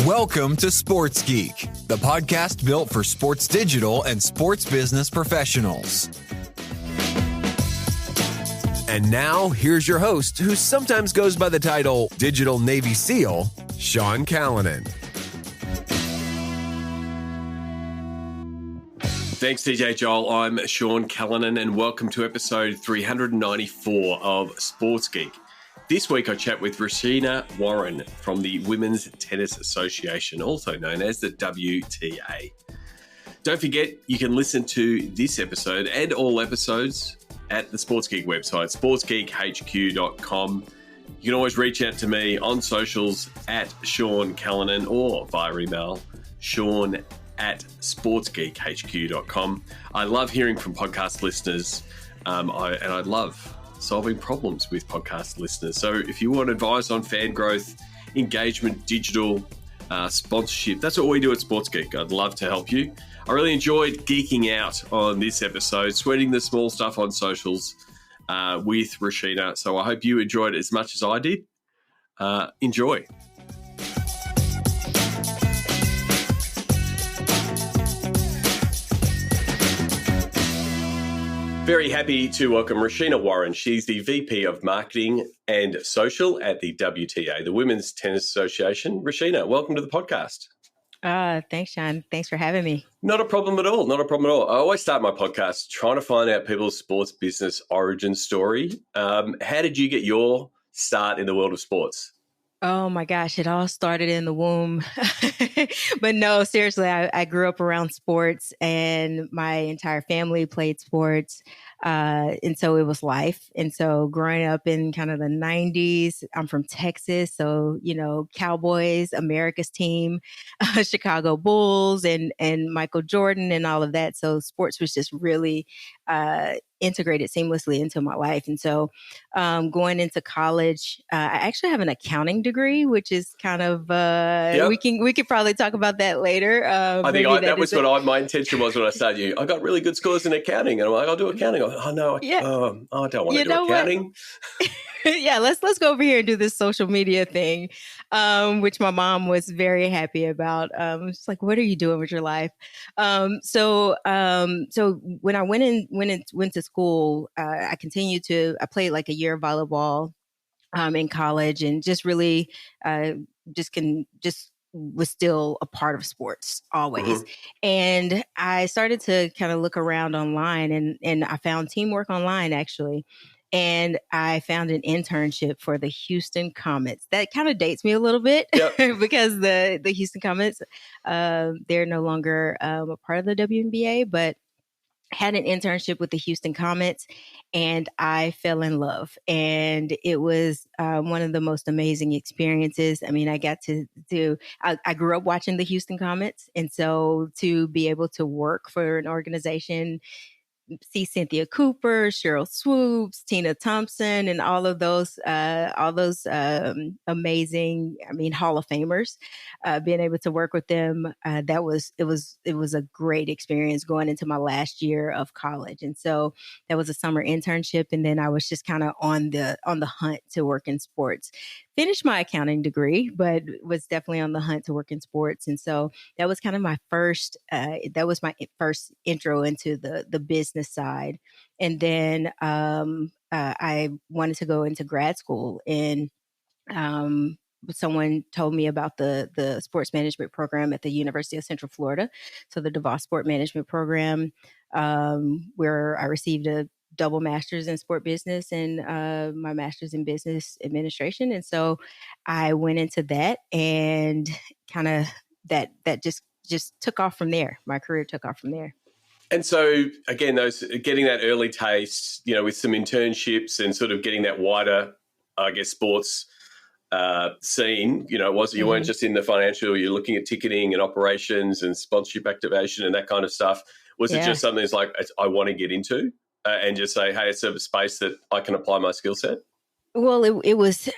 Welcome to Sports Geek, the podcast built for sports digital and sports business professionals. And now, here's your host, who sometimes goes by the title Digital Navy SEAL, Sean Callanan. Thanks, DJ Joel. I'm Sean Callanan, and welcome to episode 394 of Sports Geek. This week, I chat with Reshina Warren from the Women's Tennis Association, also known as the WTA. Don't forget, you can listen to this episode and all episodes at the Sports Geek website, sportsgeekhq.com. You can always reach out to me on socials at Sean Callanan or via email, sean@sportsgeekhq.com. I love hearing from podcast listeners, and I love solving problems with podcast listeners. So if you want advice on fan growth, engagement, digital, sponsorship, that's what we do at Sports Geek. I'd love to help you. I really enjoyed geeking out on this episode, sweating the small stuff on socials with Reshina. So I hope you enjoyed it as much as I did. Enjoy. Very happy to welcome Reshina Warren. She's the VP of Marketing and Social at the WTA, the Women's Tennis Association. Reshina, welcome to the podcast. Thanks, Sean. Thanks for having me. Not a problem at all. Not a problem at all. I always start my podcast trying to find out people's sports business origin story. How did you get your start in the world of sports? Oh my gosh, it all started in the womb. But no, seriously, I grew up around sports and my entire family played sports. And so it was life. And so growing up in kind of the 90s, I'm from Texas. So, you know, Cowboys, America's team, Chicago Bulls and Michael Jordan and all of that. So sports was just really integrated seamlessly into my life. And so going into college, I actually have an accounting degree, which is kind of, we could probably talk about that later. I think that was what my intention was when I started you. I got really good scores in accounting. And I'm like, I'll do accounting. I don't want to do accounting. Yeah, let's go over here and do this social media thing, which my mom was very happy about. She's like, "What are you doing with your life?" So when I went to school, I played like a year of volleyball in college, and just really was still a part of sports always. Mm-hmm. And I started to kind of look around online, and I found Teamwork Online actually. And I found an internship for the Houston Comets. That kind of dates me a little bit. Yep. Because the Houston Comets, they're no longer a part of the WNBA, but had an internship with the Houston Comets, and I fell in love. And it was one of the most amazing experiences. I mean, I got I grew up watching the Houston Comets. And so to be able to work for an organization, see Cynthia Cooper, Cheryl Swoops, Tina Thompson, and all those amazing, Hall of Famers, being able to work with them, it was a great experience going into my last year of college. And so that was a summer internship. And then I was just kind of on the hunt to work in sports. Finished my accounting degree, but was definitely on the hunt to work in sports. And so that was kind of my first intro into the business side. And then I wanted to go into grad school, and someone told me about the sports management program at the University of Central Florida. So the DeVos Sport Management Program, where I received a double master's in sport business and my master's in business administration. And so I went into that, and kind of that just took off from there. My career took off from there. And so again, getting that early taste, with some internships and sort of getting that wider, I guess, sports scene, you weren't just in the financial, you're looking at ticketing and operations and sponsorship activation and that kind of stuff. Was it just something that's like, I want to get into? And just say, hey, it's a space that I can apply my skill set? Well, it was,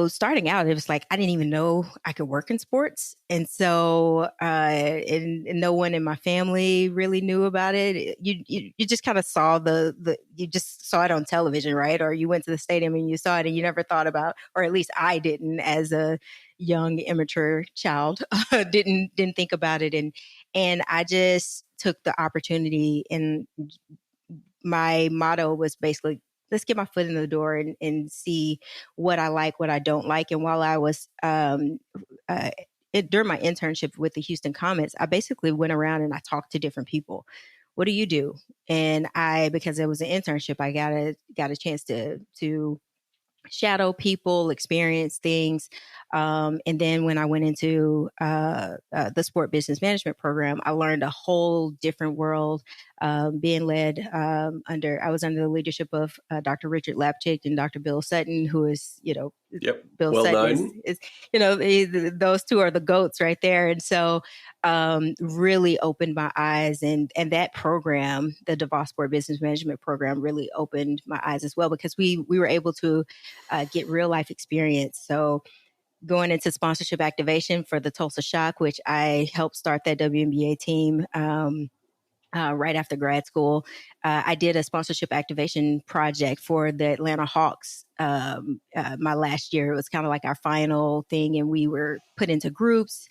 starting out, it was like I didn't even know I could work in sports. And so, and no one in my family really knew about it. You just kind of saw you just saw it on television, right? Or you went to the stadium and you saw it and you never thought about, or at least I didn't as a young, immature child, didn't think about it. And I just took the opportunity, and my motto was basically, let's get my foot in the door and see what I like, what I don't like. And while I was uh, during my internship with the Houston Comets, I basically went around and I talked to different people. What do you do? And because it was an internship, I got a chance to shadow people, experience things. And then when I went into the sport business management program, I learned a whole different world, being led I was under the leadership of Dr. Richard Lapchick and Dr. Bill Sutton, who is, Yep. Bill Well Sutton known. is those two are the goats right there. And so really opened my eyes, and that program, the DeVos Sport Business Management program, really opened my eyes as well, because we were able to get real life experience. So going into sponsorship activation for the Tulsa Shock, which I helped start that WNBA team. Right after grad school, I did a sponsorship activation project for the Atlanta Hawks. My last year, it was kind of like our final thing, and we were put into groups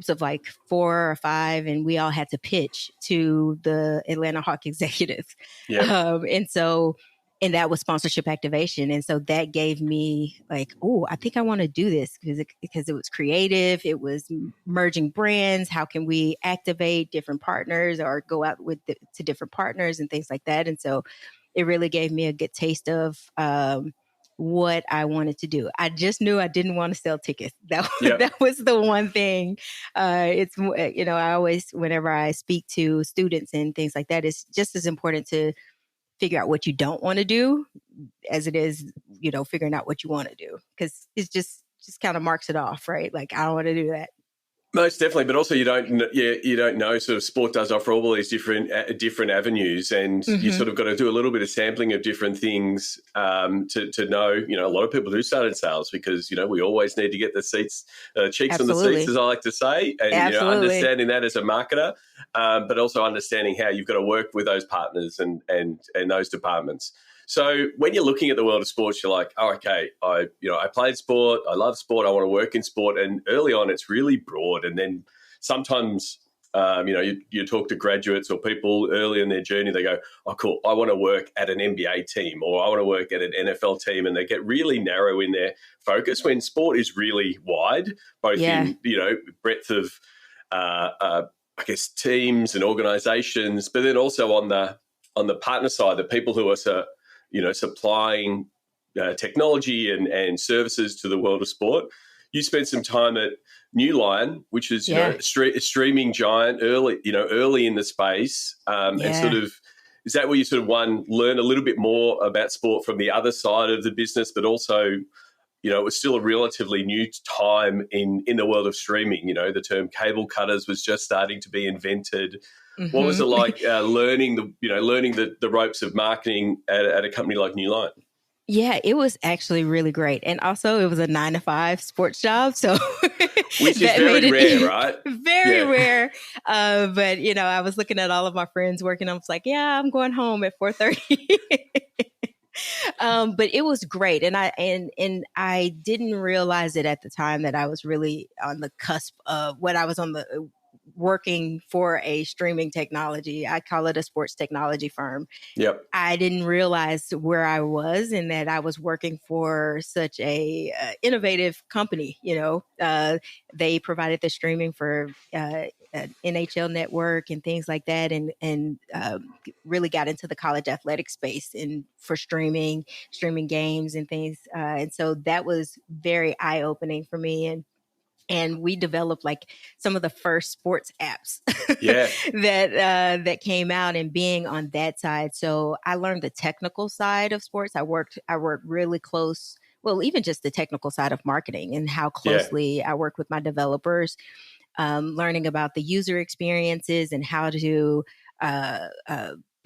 of like 4 or 5, and we all had to pitch to the Atlanta Hawk executives. Yeah. And that was sponsorship activation. And so that gave me like, oh, I think I want to do this, because it was creative. It was merging brands. How can we activate different partners or go out to different partners and things like that? And so it really gave me a good taste of what I wanted to do. I just knew I didn't want to sell tickets. That was the one thing. I always, whenever I speak to students and things like that, it's just as important to figure out what you don't want to do as it is, figuring out what you want to do, because it's just kind of marks it off, right? Like, I don't want to do that. Most definitely, but also you don't know. Sort of sport does offer all these different avenues, and you sort of got to do a little bit of sampling of different things to know. A lot of people do start in sales because we always need to get the seats, cheeks on the seats, as I like to say, and understanding that as a marketer, but also understanding how you've got to work with those partners and those departments. So when you're looking at the world of sports, you're like, oh, okay, I played sport, I love sport, I want to work in sport. And early on, it's really broad. And then sometimes, you talk to graduates or people early in their journey, they go, oh, cool, I want to work at an NBA team, or I want to work at an NFL team. And they get really narrow in their focus, when sport is really wide, both in, breadth of, I guess, teams and organizations, but then also on the partner side, the people who are supplying technology and services to the world of sport. You spent some time at New Line, which is a streaming giant early in the space, and sort of, is that where you sort of learn a little bit more about sport from the other side of the business, but also it was still a relatively new time in the world of streaming. The term cable cutters was just starting to be invented. Mm-hmm. What was it like learning the ropes of marketing at a company like New Line? Yeah, it was actually really great. And also, it was a 9-to-5 sports job. So which is very rare, right? Very rare. But, I was looking at all of my friends working. I was like, yeah, I'm going home at 4:30. But it was great. And I didn't realize it at the time that I was really on the cusp of what I was working for a streaming technology. I call it a sports technology firm. Yep. I didn't realize where I was, and that I was working for such a innovative company. They provided the streaming for NHL Network and things like that, and really got into the college athletic space and for streaming games and things. And so that was very eye opening for me. And we developed like some of the first sports apps that came out, and being on that side. So I learned the technical side of sports. I worked really close. Well, even just the technical side of marketing and how closely I work with my developers, learning about the user experiences and how to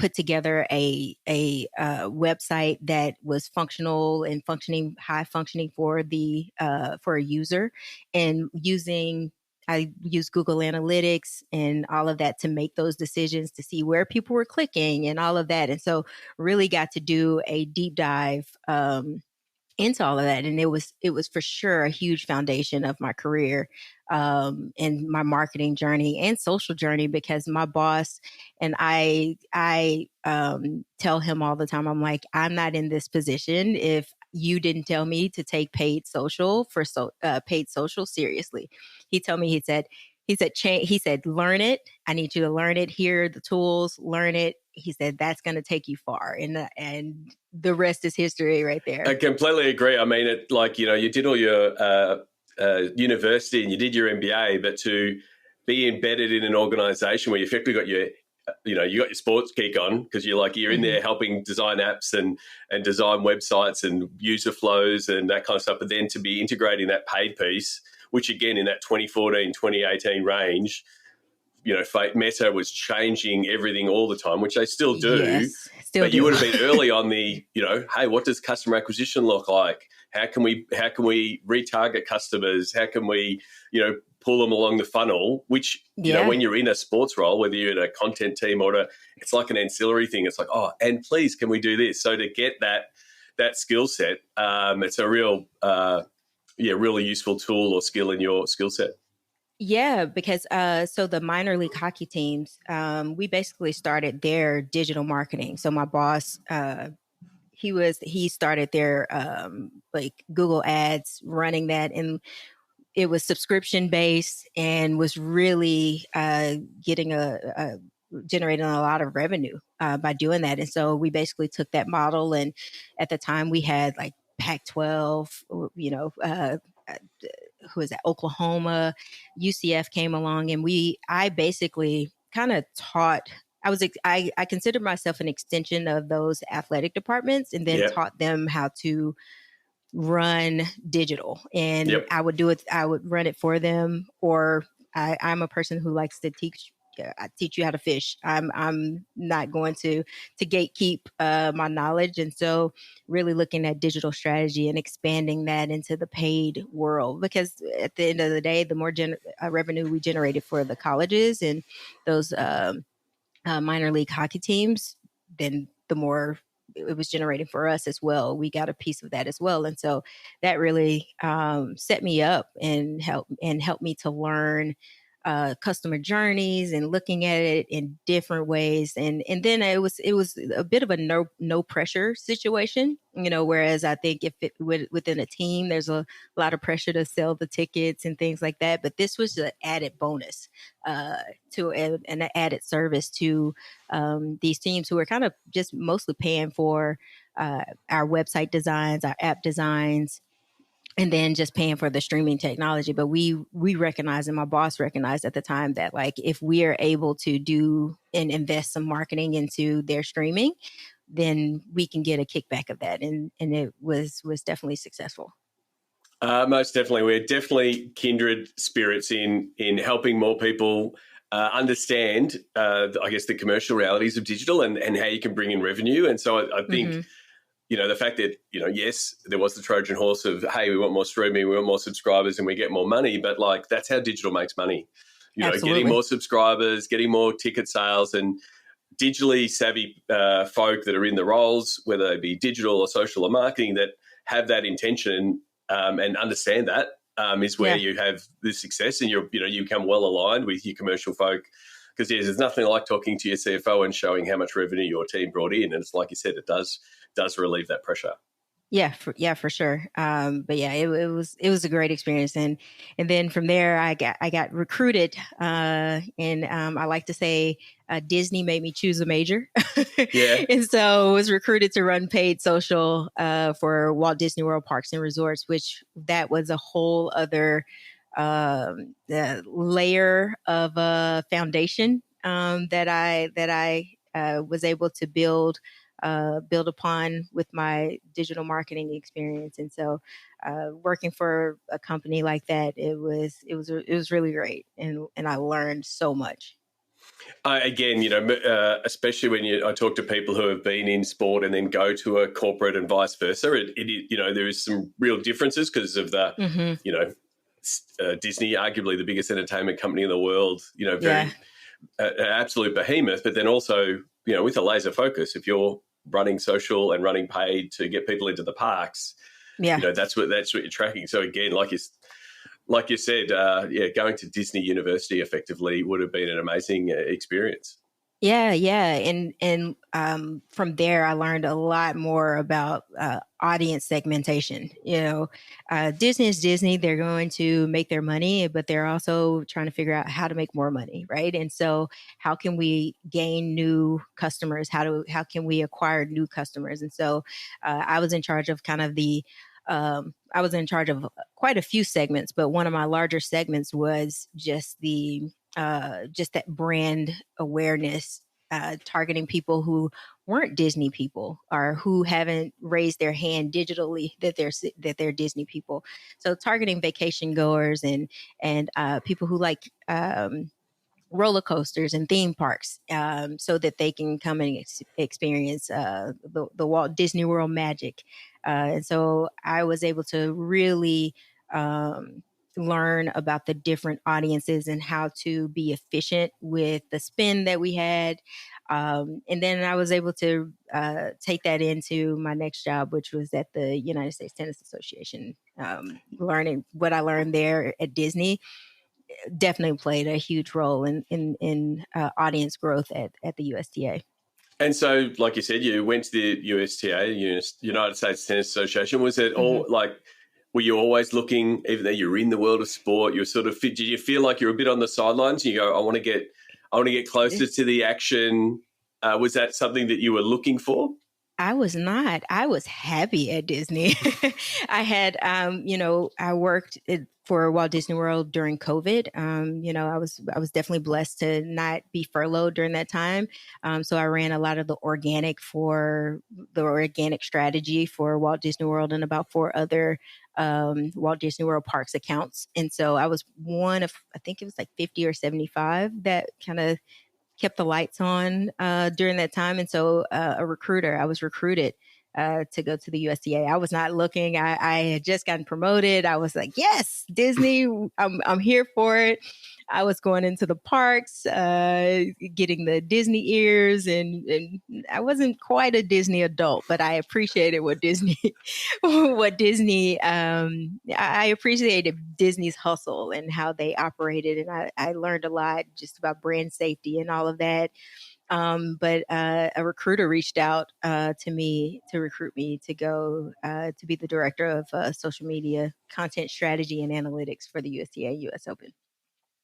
put together a website that was functional and high functioning for for a user, and I use Google Analytics and all of that to make those decisions, to see where people were clicking and all of that. And so really got to do a deep dive into all of that. And it was for sure a huge foundation of my career, and my marketing journey and social journey, because my boss and I tell him all the time, I'm like, I'm not in this position if you didn't tell me to take paid social seriously. He said, learn it. I need you to learn it. Here are the tools, learn it. He said, that's going to take you far. And the rest is history right there. I completely agree. I mean, you did all your university and you did your MBA, but to be embedded in an organization where you effectively got you got your sports geek on, because you're in there helping design apps and design websites and user flows and that kind of stuff. But then to be integrating that paid piece, which again, in that 2014, 2018 range, Meta was changing everything all the time, which they still do. Yes, but you would have been early on the, hey, what does customer acquisition look like? How can we retarget customers? How can we, pull them along the funnel? Which, when you're in a sports role, whether you're in a content team or it's like an ancillary thing. It's like, oh, and please, can we do this? So to get that skill set, it's a real, really useful tool or skill in your skill set. Yeah, because so the minor league hockey teams, we basically started their digital marketing. So my boss, he started their like Google Ads, running that, and it was subscription based and was really generating a lot of revenue by doing that. And so we basically took that model, and at the time we had like Pac-12, who is that? Oklahoma, UCF came along, and I basically kind of taught. I considered myself an extension of those athletic departments, and then taught them how to run digital. And I would do it. I would run it for them, or I'm a person who likes to teach. I teach you how to fish. I'm not going to gatekeep my knowledge, and so really looking at digital strategy and expanding that into the paid world. Because at the end of the day, the more revenue we generated for the colleges and those minor league hockey teams, then the more it was generating for us as well. We got a piece of that as well, and so that really set me up and helped me to learn customer journeys and looking at it in different ways. And then it was a bit of a no pressure situation, whereas I think if it within a team, there's a lot of pressure to sell the tickets and things like that. But this was an added bonus to an added service to these teams who are kind of just mostly paying for our website designs, our app designs, and then just paying for the streaming technology. But we recognized, and my boss recognized at the time, that like if we are able to do and invest some marketing into their streaming, then we can get a kickback of that. And it was definitely successful. Most definitely. We're definitely kindred spirits in helping more people understand, I guess, the commercial realities of digital and how you can bring in revenue. And so I think, the fact that, yes, there was the Trojan horse of, hey, we want more streaming, we want more subscribers and we get more money. But like, that's how digital makes money. Getting more subscribers, getting more ticket sales, and digitally savvy folk that are in the roles, whether they be digital or social or marketing, that have that intention and understand that is where you have the success, and you become well aligned with your commercial folk. Because there's nothing like talking to your CFO and showing how much revenue your team brought in, and it's like you said, it does relieve that pressure. Yeah, for sure. But yeah, it was a great experience, and then from there, I got recruited, and I like to say Disney made me choose a major. And so I was recruited to run paid social for Walt Disney World Parks and Resorts, which that was a whole other layer of foundation that I was able to build upon with my digital marketing experience. And so working for a company like that, it was really great. And I learned so much. Again, especially when I talk to people who have been in sport and then go to a corporate and vice versa, there is some real differences because of the, Mm-hmm. Disney, arguably the biggest entertainment company in the world, Yeah. very absolute behemoth, but then also, with a laser focus, if you're running social and running paid to get people into the parks, Yeah. that's what you're tracking. So again, like you said, going to Disney University effectively would have been an amazing experience. Yeah, yeah, and from there, I learned a lot more about audience segmentation. Disney is Disney; they're going to make their money, but they're also trying to figure out how to make more money, right? And so, how can we gain new customers? How can we acquire new customers? And so, I was in charge of I was in charge of quite a few segments, but one of my larger segments was just just that brand awareness, targeting people who weren't Disney people or who haven't raised their hand digitally that they're Disney people. So targeting vacation goers and people who like roller coasters and theme parks, so that they can come and experience the Walt Disney World magic. And so I was able to really learn about the different audiences and how to be efficient with the spend that we had. And then I was able to take that into my next job, which was at the United States Tennis Association. Learning what I learned there at Disney definitely played a huge role in audience growth at the USTA. And so, like you said, you went to the USTA, United States Tennis Association. Was it all were you always looking, even though you're in the world of sport, you were sort of, did you feel like you're a bit on the sidelines? You go, I want to get closer to the action. Was that something that you were looking for? I was not. I was happy at Disney. I had, I worked for Walt Disney World during COVID. I was definitely blessed to not be furloughed during that time. So I ran a lot of the organic strategy for Walt Disney World and about 4 other Walt Disney World Parks accounts. And so I was one of, I think it was like 50 or 75 that kind of kept the lights on during that time. And so I was recruited to go to the USDA. I was not looking. I had just gotten promoted. I was like, yes, Disney, I'm here for it. I was going into the parks, getting the Disney ears, and I wasn't quite a Disney adult, but I appreciated what Disney, I appreciated Disney's hustle and how they operated. And I learned a lot just about brand safety and all of that. But a recruiter reached out to me to recruit me to go to be the director of social media content strategy and analytics for the USTA US Open.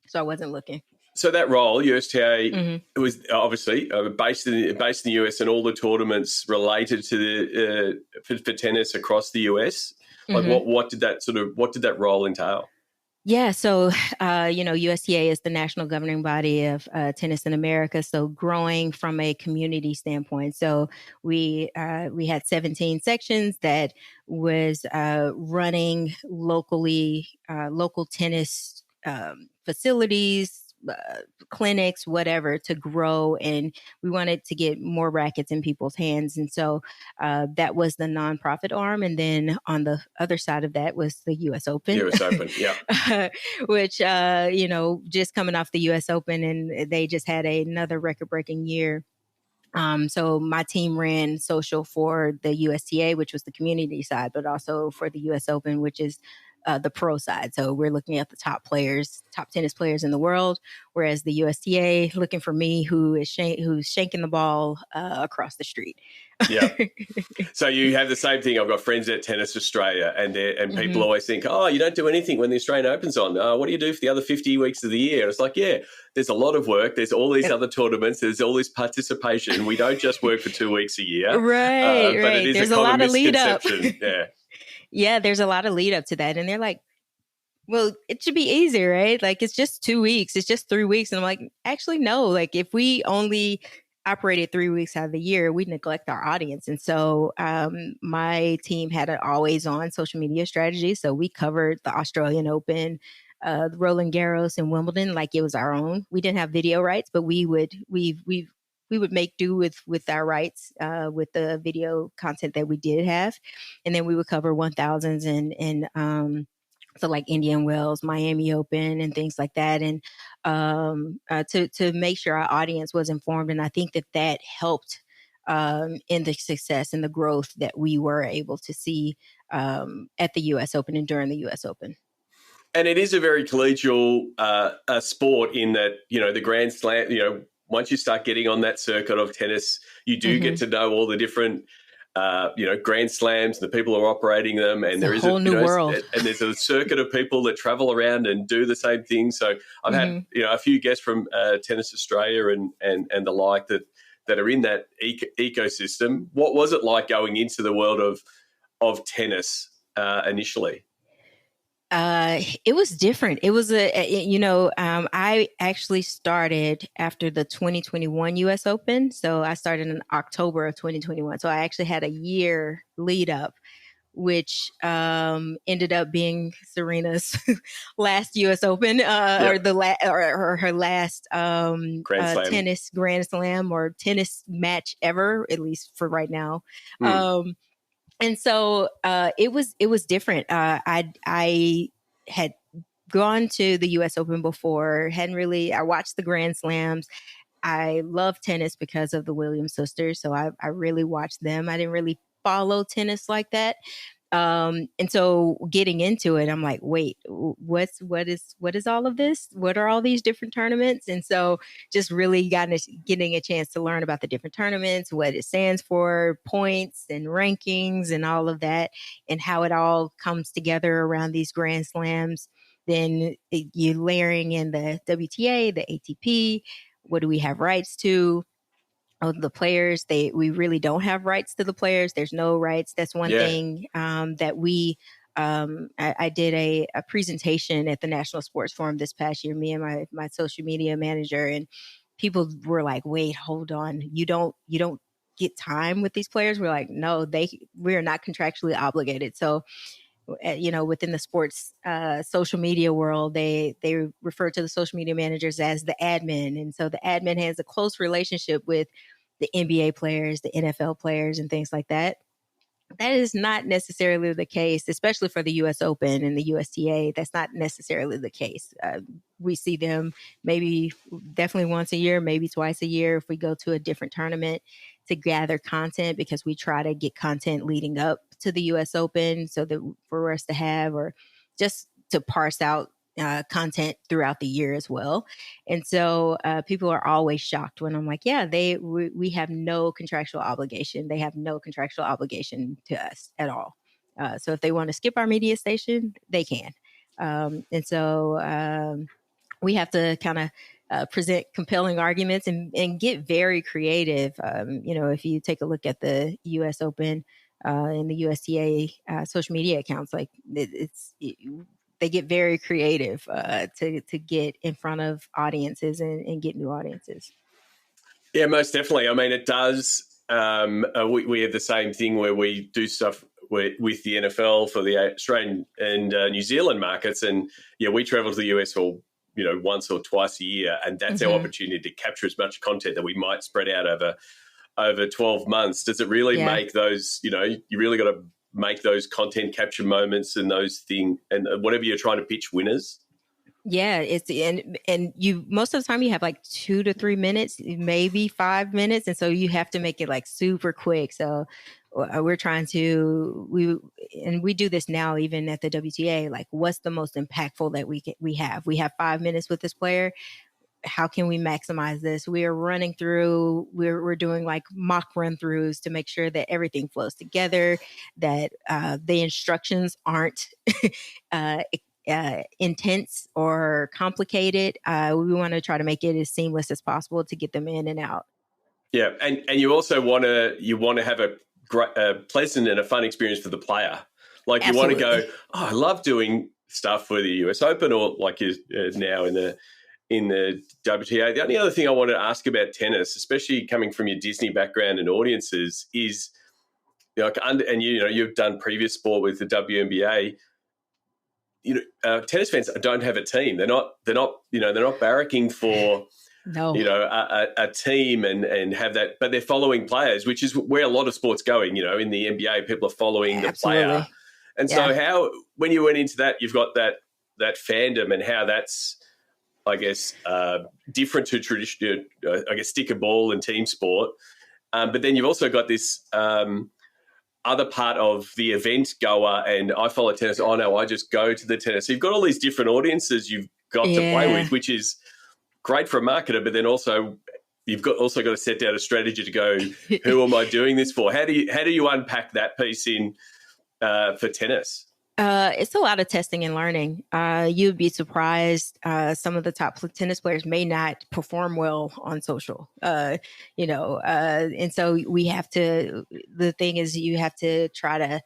So I wasn't looking. So that role, USTA, it was obviously based in the US, and all the tournaments related to the for tennis across the US. Like, what did that role entail? Yeah, so USTA is the national governing body of tennis in America. So growing from a community standpoint, so we had 17 sections that was running local tennis facilities, clinics, whatever, to grow, and we wanted to get more rackets in people's hands. And so that was the nonprofit arm. And then on the other side of that was the US Open. US Open, yeah. Which, just coming off the US Open, and they just had another record-breaking year. So my team ran social for the USTA, which was the community side, but also for the US Open, which is the pro side. So we're looking at the top tennis players in the world, whereas the USTA looking for me, who's shanking the ball across the street. Yeah. So you have the same thing. I've got friends at Tennis Australia, and people always think, oh, you don't do anything when the Australian Open's on. What do you do for the other 50 weeks of the year? And it's like, yeah, there's a lot of work. There's all these other tournaments. There's all this participation. We don't just work for 2 weeks a year. Right, but it is there's a lot of lead up. Yeah. Yeah, there's a lot of lead up to that. And they're like, well, it should be easy, right? Like, it's just 2 weeks. It's just 3 weeks. And I'm like, actually, no. Like, if we only operated 3 weeks out of the year, we'd neglect our audience. And so my team had an always on social media strategy. So we covered the Australian Open Roland Garros and Wimbledon like it was our own. We didn't have video rights, but we would make do with our rights with the video content that we did have, and then we would cover 1000s and so like Indian Wells, Miami Open, and things like that, and to make sure our audience was informed. And I think that helped in the success and the growth that we were able to see at the U.S. Open and during the U.S. Open. And it is a very collegial sport in that, the Grand Slam, once you start getting on that circuit of tennis, you do get to know all the different Grand Slams, the people who are operating them, and there is a whole new world. And there's a circuit of people that travel around and do the same thing. So I've had a few guests from Tennis Australia and the like that are in that ecosystem. What was it like going into the world of tennis initially? It was different. It was I actually started after the 2021 US Open. So I started in October of 2021. So I actually had a year lead up, which ended up being Serena's last US Open or her last tennis Grand Slam or tennis match ever, at least for right now. And so it was different. I had gone to the U.S. Open before. I watched the Grand Slams. I love tennis because of the Williams sisters, so I really watched them. I didn't really follow tennis like that. And so getting into it, I'm like, wait, what is all of this? What are all these different tournaments? And so just really getting a chance to learn about the different tournaments, what it stands for, points and rankings and all of that, and how it all comes together around these Grand Slams. Then you're layering in the WTA, the ATP. What do we have rights to? Of the players, we really don't have rights to the players. There's no rights. That's one thing that we. I did a presentation at the National Sports Forum this past year. Me and my social media manager, and people were like, "Wait, hold on. You don't get time with these players?" We're like, "No, we are not contractually obligated." So, within the sports social media world, they refer to the social media managers as the admin. And so the admin has a close relationship with the NBA players, the NFL players, and things like that. That is not necessarily the case, especially for the U.S. Open and the USTA. That's not necessarily the case. We see them definitely once a year, maybe twice a year if we go to a different tournament to gather content, because we try to get content leading up to the U.S. Open so that for us to have, or just to parse out content throughout the year as well. And so people are always shocked when I'm like, yeah, we have no contractual obligation. They have no contractual obligation to us at all. So if they want to skip our media station, they can. And so we have to kind of present compelling arguments and get very creative. If you take a look at the U.S. Open and the USTA social media accounts, like they get very creative to get in front of audiences and get new audiences. Yeah, most definitely. I mean, it does. We have the same thing where we do stuff with the NFL for the Australian and New Zealand markets, and we travel to the US for once or twice a year, and that's our opportunity to capture as much content that we might spread out over 12 months. Does it really make those? You really got to make those content capture moments and those things, and whatever you're trying to pitch, winners. Yeah, and you most of the time you have like 2 to 3 minutes, maybe 5 minutes, and so you have to make it like super quick. So we're trying to we do this now even at the WTA. Like, what's the most impactful that we have? We have 5 minutes with this player. How can we maximize this? We are running through, we're doing like mock run throughs to make sure that everything flows together, that the instructions aren't intense or complicated. We want to try to make it as seamless as possible to get them in and out. Yeah, and you also want to have a pleasant and a fun experience for the player. Like, you want to go, I love doing stuff for the US Open, or like you now in the WTA. The only other thing I wanted to ask about tennis, especially coming from your Disney background and audiences, is and you've done previous sport with the WNBA. tennis fans don't have a team. They're not barracking for No. a team and have that, but they're following players, which is where a lot of sports going. In the NBA, people are following the player. And so how, when you went into that, you've got that fandom and how that's, I guess, different to traditional, I guess, stick a ball and team sport. But then you've also got this other part of the event goer, and I follow tennis. Oh, no, I just go to the tennis. So you've got all these different audiences you've got to play with, which is great for a marketer, but then also you've got to set down a strategy to go, who am I doing this for? How do you unpack that piece in for tennis? It's a lot of testing and learning. You'd be surprised. Some of the top tennis players may not perform well on social, and so we have to, the thing is you have to try to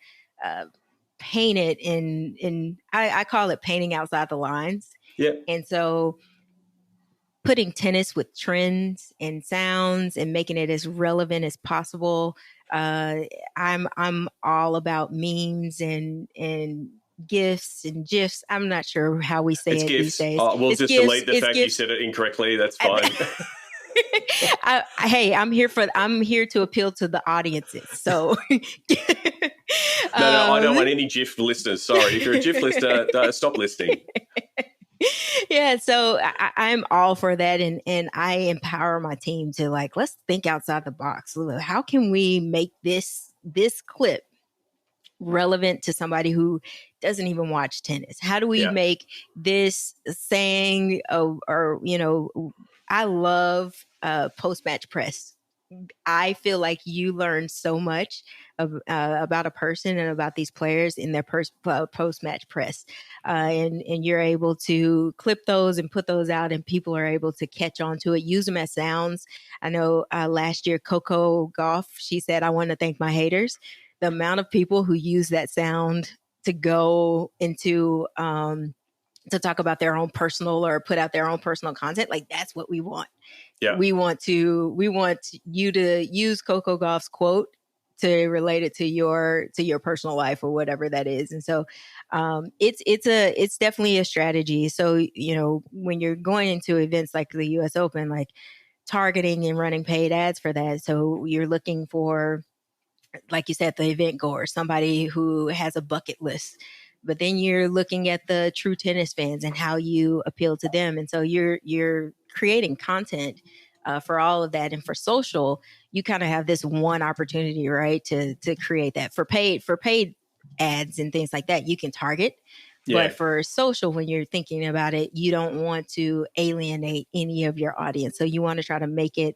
paint it in, I call it painting outside the lines. Yeah. And so putting tennis with trends and sounds and making it as relevant as possible. I'm all about memes and GIFs and GIFs. I'm not sure how we say it's it GIFs. these days. We'll just delete the fact GIFs. You said it incorrectly. That's fine. Hey, I'm here to appeal to the audiences. So no, I don't want any GIF listeners. Sorry, if you're a GIF listener, stop listening. Yeah, so I'm all for that, and I empower my team to let's think outside the box. How can we make this clip relevant to somebody who doesn't even watch tennis? How do we make this saying, I love post-match press. I feel like you learn so much about a person and about these players in their post-match press. And you're able to clip those and put those out, and people are able to catch on to it, use them as sounds. I know last year, Coco Gauff, she said, "I want to thank my haters." The amount of people who use that sound to go into to talk about their own personal or put out their own personal content, that's what we want. Yeah. We want you to use Coco Gauff's quote to relate it to your personal life or whatever that is. And so it's definitely a strategy. So, when you're going into events like the US Open, targeting and running paid ads for that. So you're looking for, like you said, the event goer, somebody who has a bucket list. But then you're looking at the true tennis fans and how you appeal to them. And so you're creating content for all of that. And for social, you kind of have this one opportunity, right, to create that. For paid ads and things like that, you can target. Yeah. But for social, when you're thinking about it, you don't want to alienate any of your audience. So you want to try to make it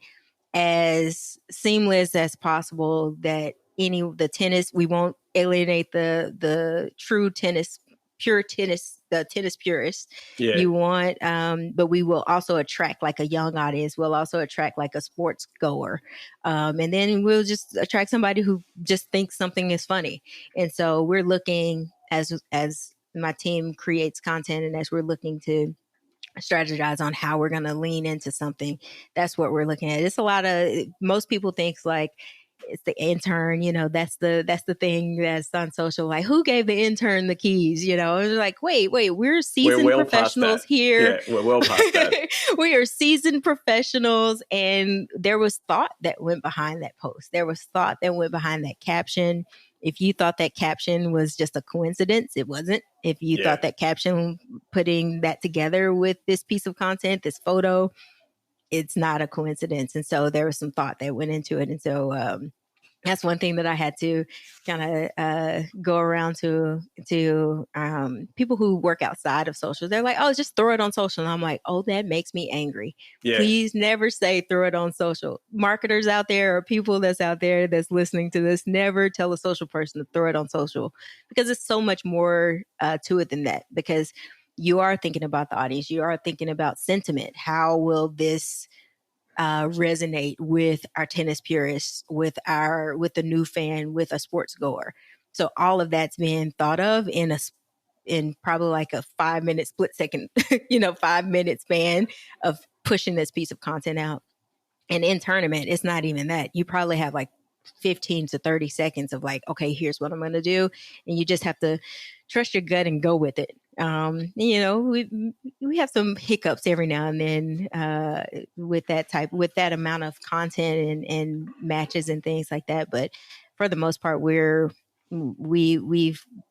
as seamless as possible, that the tennis, we won't alienate the true tennis, the tennis purists. Yeah. You want, but we will also attract a young audience. We'll also attract a sports goer. And then we'll just attract somebody who just thinks something is funny. And so we're looking, as my team creates content, and as we're looking to strategize on how we're going to lean into something, that's what we're looking at. It's a lot of, most people think it's the intern, that's the thing that's on social. Who gave the intern the keys? It's wait, we're seasoned professionals here. Yeah, we're well past that. We are seasoned professionals, and there was thought that went behind that post. There was thought that went behind that caption. If you thought that caption was just a coincidence, it wasn't. If you thought that caption, putting that together with this piece of content, this photo, it's not a coincidence. And so there was some thought that went into it. And so that's one thing that I had to kind of go around to people who work outside of social. They're like, "Oh, just throw it on social." And I'm like, "Oh, that makes me angry." Yeah. Please never say throw it on social. Marketers out there, or people that's out there that's listening to this, never tell a social person to throw it on social, because it's so much more to it than that. Because you are thinking about the audience. You are thinking about sentiment. How will this resonate with our tennis purists, with the new fan, with a sports goer? So all of that's being thought of in probably a 5-minute split second, 5-minute span of pushing this piece of content out. And in tournament, it's not even that. You probably have 15 to 30 seconds of okay, here's what I'm going to do. And you just have to trust your gut and go with it. We have some hiccups every now and then with that amount of content and matches and things like that. But for the most part, we're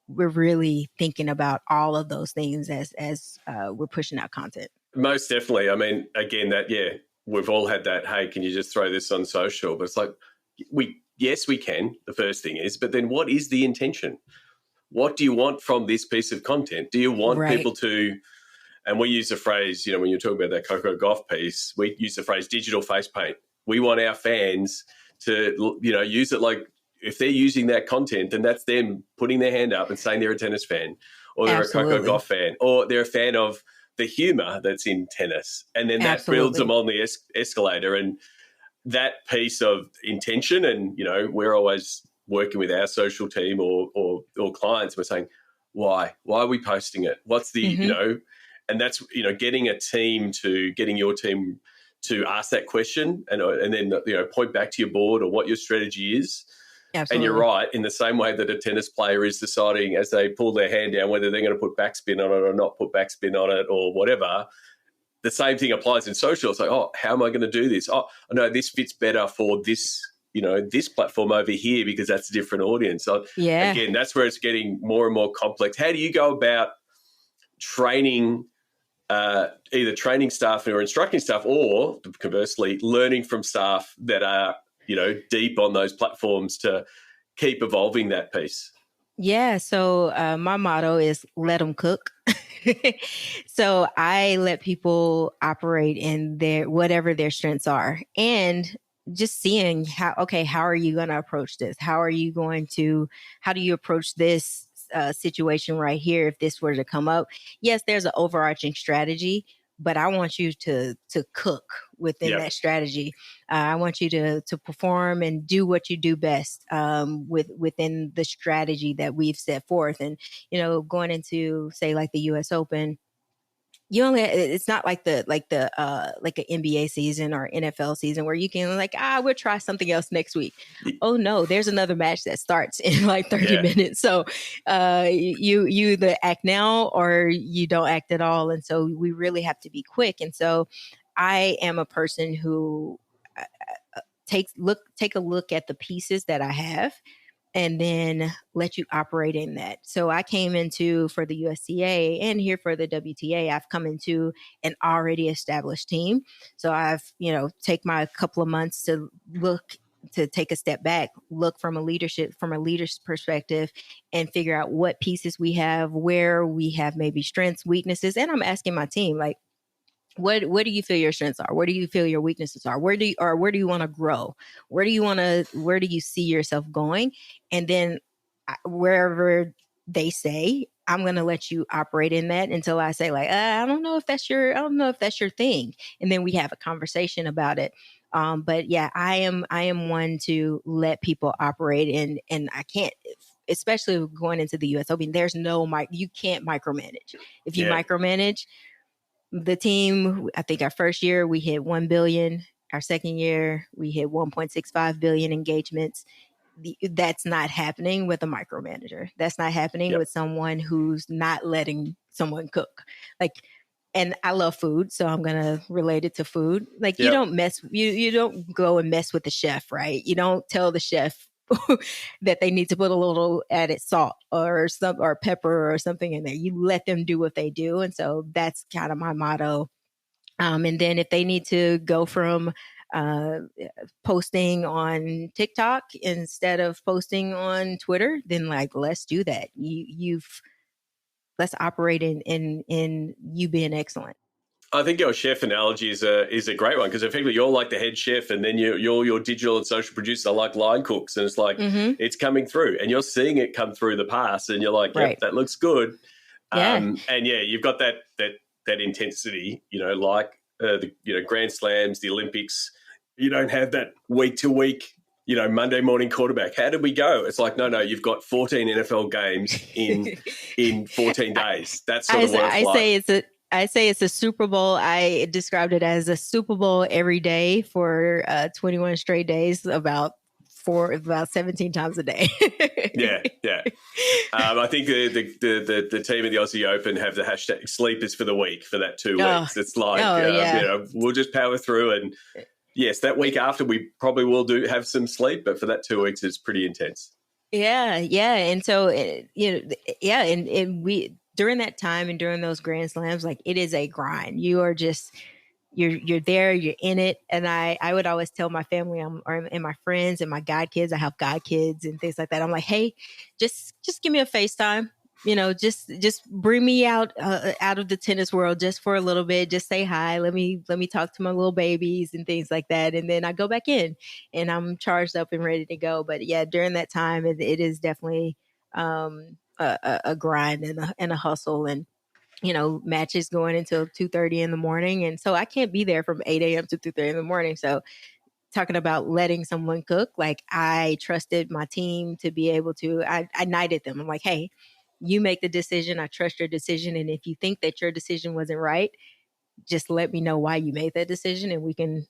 really thinking about all of those things as we're pushing out content. Most definitely. I mean, again, we've all had that. Hey, can you just throw this on social? But it's like yes, we can. The first thing is, but then what is the intention? What do you want from this piece of content? Do you want people to, and we use the phrase, when you're talking about that Coco Golf piece, we use the phrase digital face paint. We want our fans to, use it like if they're using that content, then that's them putting their hand up and saying they're a tennis fan or they're a Coco Golf fan or they're a fan of the humor that's in tennis. And then that builds them on the escalator. And that piece of intention, and, we're always working with our social team or clients, we're saying, why are we posting it? What's the, and that's, getting your team to ask that question and then, point back to your board or what your strategy is. Absolutely. And you're right, in the same way that a tennis player is deciding as they pull their hand down whether they're going to put backspin on it or not put backspin on it or whatever, the same thing applies in social. It's like, how am I going to do this? No, this fits better for this, this platform over here because that's a different audience. So again, that's where it's getting more and more complex. How do you go about training, either training staff or instructing staff, or conversely, learning from staff that are, deep on those platforms to keep evolving that piece? Yeah. So my motto is let them cook. So I let people operate in whatever their strengths are, and just seeing how are you going to approach this? How do you approach this situation right here? If this were to come up, yes, there's an overarching strategy, but I want you to cook within that strategy. I want you to perform and do what you do best within the strategy that we've set forth. And, going into, say, like the US Open, it's not like an NBA season or NFL season where you can we'll try something else next week. Oh no, there's another match that starts in like 30 minutes. So you either act now or you don't act at all. And so we really have to be quick. And so I am a person who take a look at the pieces that I have and then let you operate in that. So I came into, for the USTA and here for the WTA, I've come into an already established team. So I've, take my couple of months to take a step back, look from a leader's perspective and figure out what pieces we have, where we have maybe strengths, weaknesses. And I'm asking my team, like, what do you feel your strengths are? Where do you feel your weaknesses are? Where do you want to grow? Where do you see yourself going? And then wherever they say, I'm going to let you operate in that until I say I don't know if that's your thing. And then we have a conversation about it. But yeah, I am one to let people operate and I can't, especially going into the US Open, you can't micromanage. If you micromanage, the team, I think our first year we hit 1 billion. Our second year we hit 1.65 billion engagements. That's not happening with a micromanager. That's not happening with someone who's not letting someone cook. And I love food, so I'm going to relate it to food. You don't go and mess with the chef, right? You don't tell the chef that they need to put a little added salt or pepper or something in there. You let them do what they do. And so that's kind of my motto. And then if they need to go from posting on TikTok instead of posting on Twitter, then let's do that. Let's operate in you being excellent. I think your chef analogy is a great one because effectively you're like the head chef and then you're your digital and social producer like line cooks, and it's it's coming through and you're seeing it come through the pass and you're like, yep, that looks good. And you've got that intensity, the Grand Slams, the Olympics. You don't have that week to week, Monday morning quarterback. How did we go? It's like, no, you've got 14 NFL games in 14 days. That's sort of what it's like. I say it's a Super Bowl. I described it as a Super Bowl every day for 21 straight days, about for about 17 times a day. Yeah. I think the team of the Aussie Open have the hashtag sleepers for the week for that 2 weeks. It's like, we'll just power through. And yes, that week after we probably will have some sleep, but for that 2 weeks, it's pretty intense. Yeah. And so, and we, during that time and during those Grand Slams, like it is a grind. You are just, you're there, you're in it. And I would always tell my family and my friends and my god kids, I have god kids and things like that. I'm like, hey, just give me a FaceTime, just bring me out of the tennis world just for a little bit. Just say hi. Let me talk to my little babies and things like that. And then I go back in and I'm charged up and ready to go. But yeah, during that time, it is definitely a grind and a hustle, and matches going until 2:30 in the morning. And so I can't be there from 8 a.m. to 2:30 in the morning. So talking about letting someone cook, like I trusted my team to be able to, I knighted them. I'm like, hey, you make the decision. I trust your decision. And if you think that your decision wasn't right, just let me know why you made that decision, and we can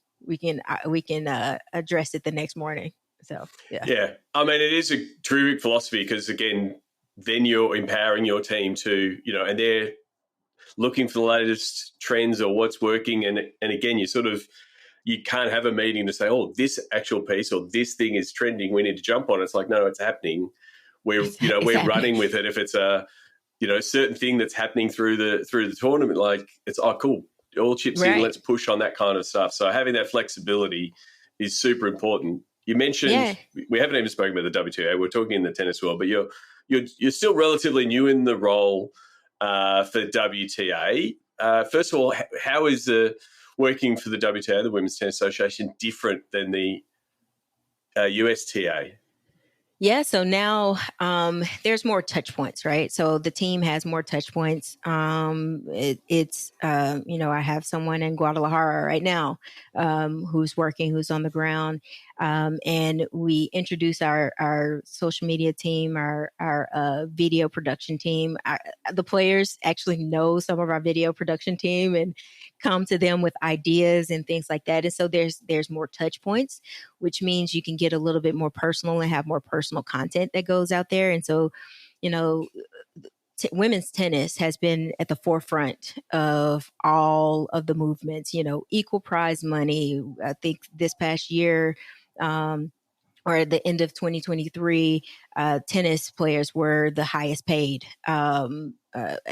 address it the next morning. So, yeah. Yeah. I mean, it is a terrific philosophy because, again, then you're empowering your team to, and they're looking for the latest trends or what's working. And again, you can't have a meeting to say, oh, this actual piece or this thing is trending, we need to jump on it. It's like, no, it's happening. We're running with it. If it's a, certain thing that's happening through the tournament, like it's, oh, cool, all chips in, let's push on that kind of stuff. So having that flexibility is super important. You mentioned, we haven't even spoken about the WTA. We're talking in the tennis world, but you're still relatively new in the role for WTA. First of all, how is working for the WTA, the Women's Tennis Association, different than the USTA? Yeah, so now there's more touch points, right? So the team has more touch points. It's I have someone in Guadalajara right now who's on the ground, and we introduce our social media team, our video production team. The players actually know some of our video production team and come to them with ideas and things like that. And so there's more touch points, which means you can get a little bit more personal and have more personal content that goes out there. And so, women's tennis has been at the forefront of all of the movements, equal prize money. I think this past year, or at the end of 2023, tennis players were the highest paid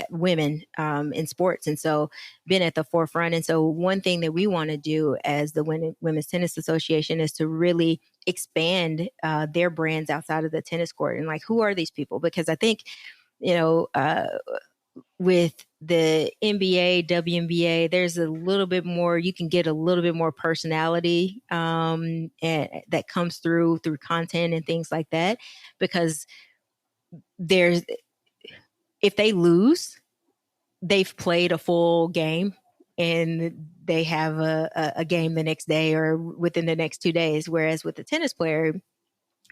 women in sports. And so been at the forefront. And so one thing that we want to do as the Women's Tennis Association is to really expand their brands outside of the tennis court. And like, who are these people? Because I think, with the NBA, WNBA, there's a little bit more, you can get a little bit more personality and that comes through content and things like that. Because if they lose, they've played a full game and they have a game the next day or within the next 2 days. Whereas with a tennis player,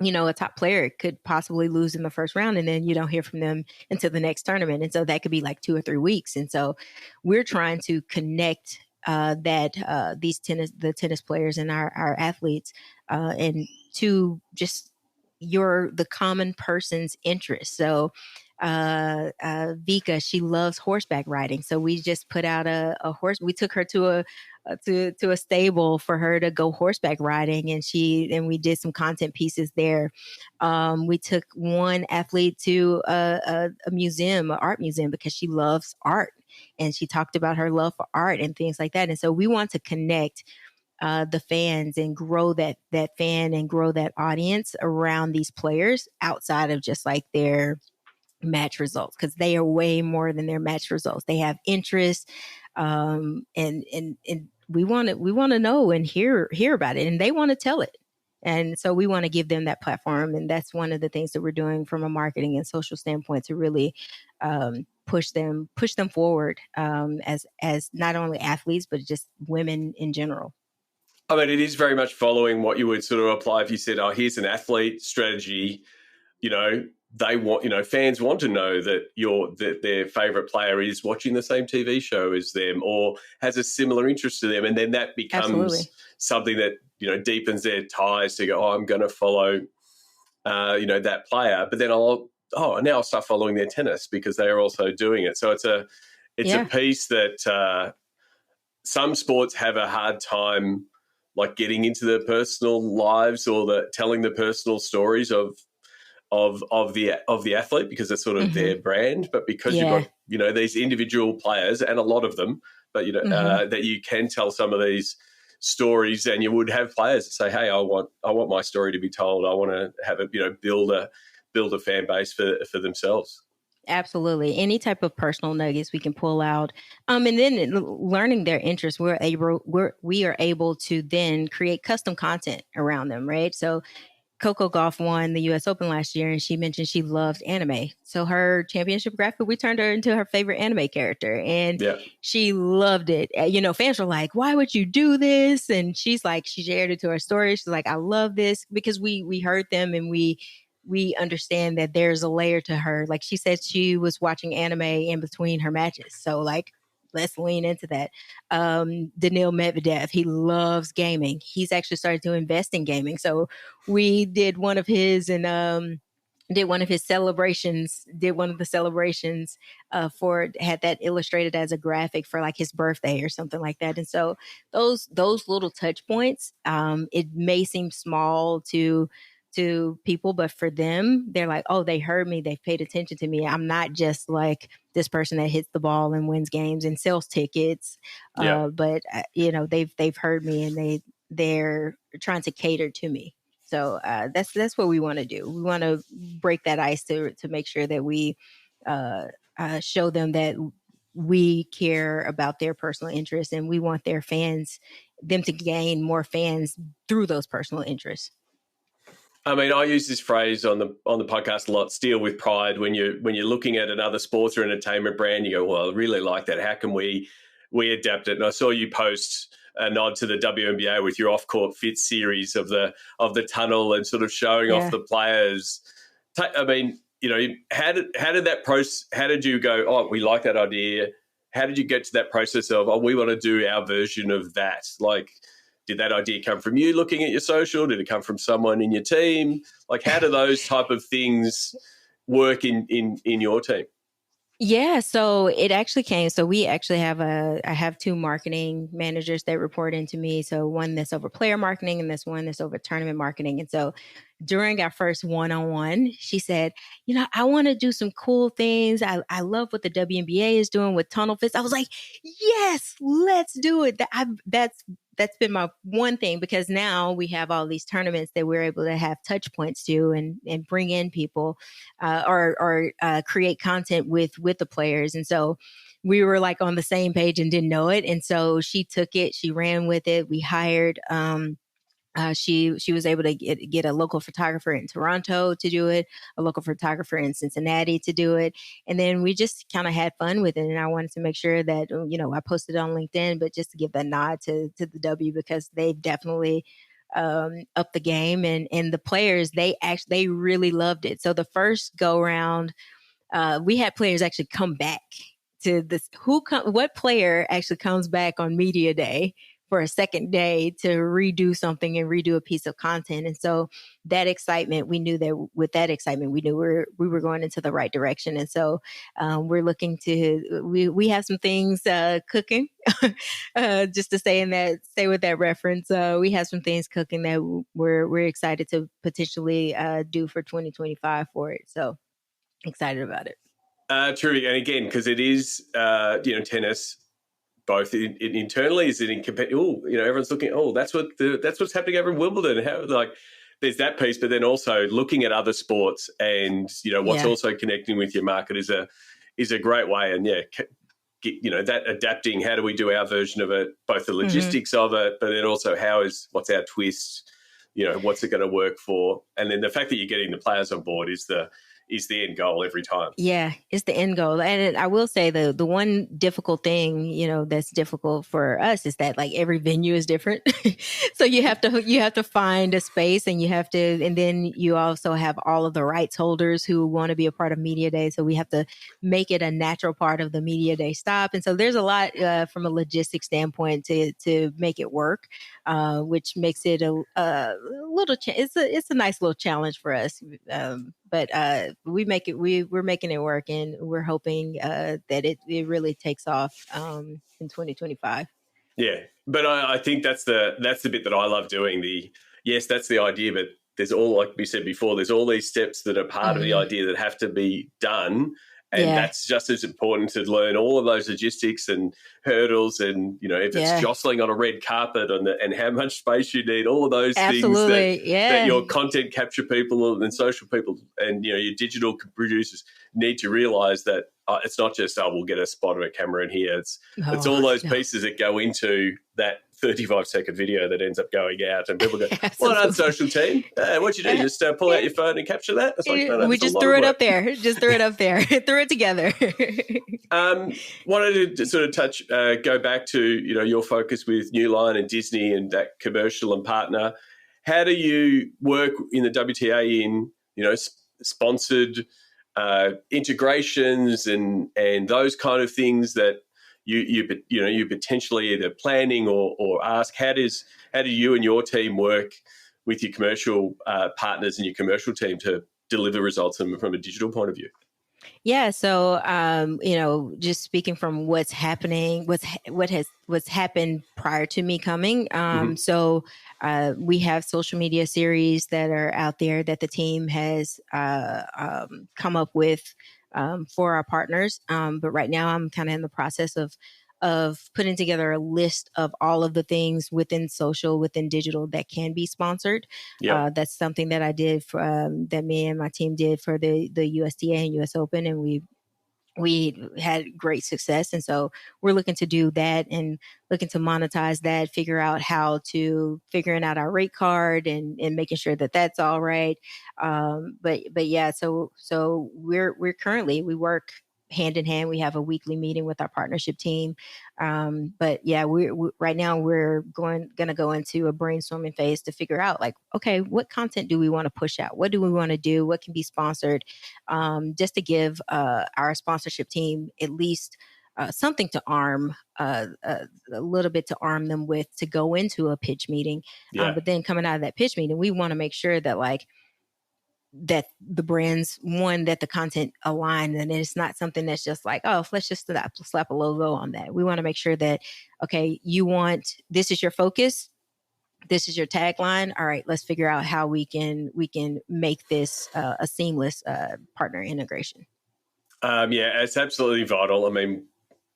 a top player could possibly lose in the first round and then you don't hear from them until the next tournament. And so that could be like 2 or 3 weeks. And so we're trying to connect the tennis players and our athletes and to just the common person's interest. So Vika, she loves horseback riding. So we just put out a horse. We took her to a stable for her to go horseback riding, and we did some content pieces there. We took one athlete to a museum, an art museum, because she loves art, and she talked about her love for art and things like that. And so we want to connect the fans and grow that fan and grow that audience around these players outside of just like their match results, because they are way more than their match results. They have interest, and we want to know and hear about it, and they want to tell it. And so we want to give them that platform, and that's one of the things that we're doing from a marketing and social standpoint to really push them forward as not only athletes but just women in general. I mean, it is very much following what you would sort of apply if you said, oh, here's an athlete strategy, they want, fans want to know that their favorite player is watching the same TV show as them or has a similar interest to them. And then that becomes Absolutely. something that, deepens their ties to go, I'm going to follow, that player. But then now I'll start following their tennis because they are also doing it. So it's a Yeah. piece that some sports have a hard time like getting into their personal lives or telling the personal stories of the athlete because it's sort of Hmm. their brand. But because you've Yeah. got these individual players and a lot of them, but Hmm. that you can tell some of these stories, and you would have players that say, "Hey, I want my story to be told. I want to have it, build a fan base for themselves." Absolutely. Any type of personal nuggets we can pull out. And then learning their interests, we are able to then create custom content around them, right? So Coco Golf won the US Open last year, and she mentioned she loved anime. So her championship graphic, we turned her into her favorite anime character, and Yeah, she loved it. Fans were like, "Why would you do this?" And she's like, she shared it to her story. She's like, "I love this," because we heard them, and we understand that there's a layer to her. Like she said, she was watching anime in between her matches. So like, let's lean into that. Daniil Medvedev, he loves gaming. He's actually started to invest in gaming. So we did one of his celebrations, for had that illustrated as a graphic for like his birthday or something like that. And so those little touch points, it may seem small to people, but for them, they're like, oh, they heard me, they've paid attention to me. I'm not just like this person that hits the ball and wins games and sells tickets, yeah. but they've heard me, and they're trying to cater to me. So that's what we want to do. We want to break that ice to make sure that we uh, show them that we care about their personal interests, and we want them to gain more fans through those personal interests. I mean, I use this phrase on the podcast a lot. Steal with pride. When you're looking at another sports or entertainment brand, you go, "Well, I really like that. How can we adapt it?" And I saw you post a nod to the WNBA with your off-court fit series of the tunnel and sort of showing off Yeah. the players. I mean, how did that process? How did you go? Oh, we like that idea. How did you get to that process of, oh, we want to do our version of that? Like, did that idea come from you looking at your social? Did it come from someone in your team? Like, how do those type of things work in your team? Yeah, so it actually came. So we actually I have two marketing managers that report into me. So one that's over player marketing, and this one that's over tournament marketing. And so during our first one-on-one, she said, I want to do some cool things. I love what the WNBA is doing with tunnel fits. I was like, yes, let's do it. That's been my one thing, because now we have all these tournaments that we're able to have touch points to, and bring in people, or create content with the players. And so we were like on the same page and didn't know it. And so she took it, she ran with it. We hired, she was able to get a local photographer in Toronto to do it, a local photographer in Cincinnati to do it, and then we just kind of had fun with it. And I wanted to make sure that I posted it on LinkedIn, but just to give that nod to the W, because they've definitely upped the game, and the players, they really loved it. So the first go round, we had players actually come back to this. What player actually comes back on media day for a second day to redo something and redo a piece of content? And so that excitement, we knew that with that excitement, we knew we were going into the right direction. And so we're looking to, we have some things cooking, just to stay with that reference. We have some things cooking that we're excited to potentially do for 2025 for it. So excited about it. Terrific. And again, because it is, tennis, both internally, is it in everyone's looking, that's what's happening over in Wimbledon. How, like, there's that piece, but then also looking at other sports and, what's also connecting with your market is a great way. And that adapting, how do we do our version of it, both the logistics of it, but then also what's our twist, what's it going to work for? And then the fact that you're getting the players on board is is the end goal every time. Yeah, it's the end goal. And I will say the one difficult thing, that's difficult for us is that like every venue is different. So you have to find a space, and then you also have all of the rights holders who want to be a part of media day. So we have to make it a natural part of the media day stop. And so there's a lot from a logistics standpoint to make it work, which makes it a little, it's a nice little challenge for us. But we're making it work, and we're hoping that it really takes off in 2025. Yeah, but I think that's the bit that I love doing. Yes, that's the idea, but there's all, like we said before, there's all these steps that are part of the idea that have to be done. And that's just as important to learn all of those logistics and hurdles, and if it's jostling on a red carpet and how much space you need, all of those things that your content capture people and social people and your digital producers need to realize that it's not just we'll get a spot or a camera in here. It's all those pieces that go into that 35-second video that ends up going out, and people go, "Well done, social team. What'd you do? Just pull out your phone and capture that?" It's like, no, we just threw it up there. Just threw it up there. Threw it together. Wanted to sort of go back to your focus with New Line and Disney and that commercial and partner. How do you work in the WTA in sponsored integrations and those kind of things that you potentially either planning or ask? How do you and your team work with your commercial partners and your commercial team to deliver results from a digital point of view? Yeah. So, just speaking from what's happening, what's happened prior to me coming. So we have social media series that are out there that the team has come up with for our partners. But right now I'm kind of in the process of putting together a list of all of the things within digital that can be sponsored. Yep. That's something that I did that me and my team did for the USDA and US Open, and we had great success. And so we're looking to do that and looking to monetize that, figuring out our rate card and making sure that that's all right. But yeah, so we're currently, we work hand in hand. We have a weekly meeting with our partnership team. But yeah, we right now we're going to go into a brainstorming phase to figure out like, okay, what content do we want to push out? What do we want to do? What can be sponsored? Just to give our sponsorship team at least something to arm, a little bit to arm them with to go into a pitch meeting. But then coming out of that pitch meeting, we want to make sure that that the brands, that the content align, and it's not something that's just like, oh, let's just slap a logo on that. We want to make sure that, okay, this is your focus, this is your tagline. All right, let's figure out how we can make this a seamless partner integration. Yeah, it's absolutely vital. I mean,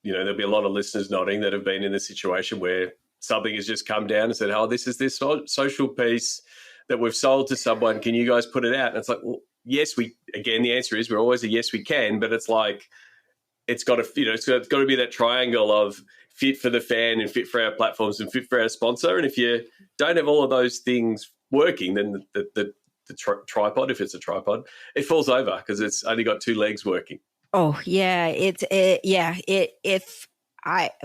there'll be a lot of listeners nodding that have been in a situation where something has just come down and said, oh, this is this social piece that we've sold to someone. Can you guys put it out? And it's like, well, yes, the answer is we're always a yes, we can, but it's like, it's got to, it's got to be that triangle of fit for the fan and fit for our platforms and fit for our sponsor. And if you don't have all of those things working, then the tripod, if it's a tripod, it falls over because it's only got two legs working. Oh yeah.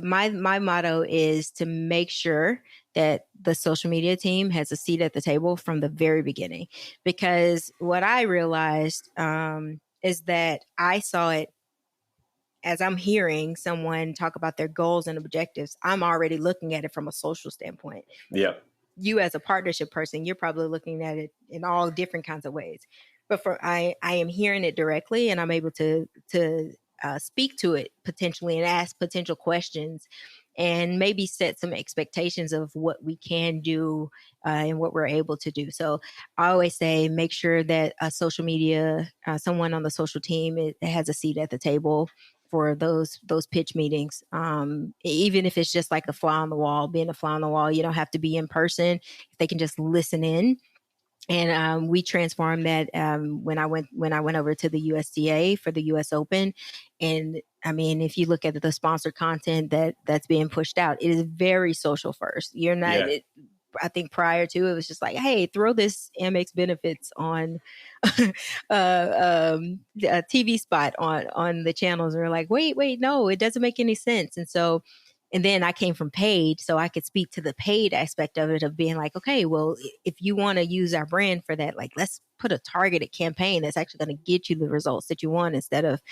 My motto is to make sure that the social media team has a seat at the table from the very beginning, because what I realized is that I saw it as I'm hearing someone talk about their goals and objectives. I'm already looking at it from a social standpoint. Yeah. You as a partnership person, you're probably looking at it in all different kinds of ways. But I am hearing it directly, and I'm able to speak to it potentially and ask potential questions and maybe set some expectations of what we can do and what we're able to do. So I always say, make sure that social media, someone on the social team has a seat at the table for those pitch meetings. Even if it's just like a fly on the wall, being a fly on the wall, you don't have to be in person. If they can just listen in. And we transformed that when I went over to the USDA for the US Open. And I mean, if you look at the sponsored content that's being pushed out, it is very social first. You're not I think prior to it was just like, hey, throw this Amex benefits on a TV spot on the channels. And we're like, wait, no, it doesn't make any sense. And so, and then I came from paid, so I could speak to the paid aspect of it, of being like, okay, well, if you want to use our brand for that, like, let's put a targeted campaign that's actually going to get you the results that you want, instead of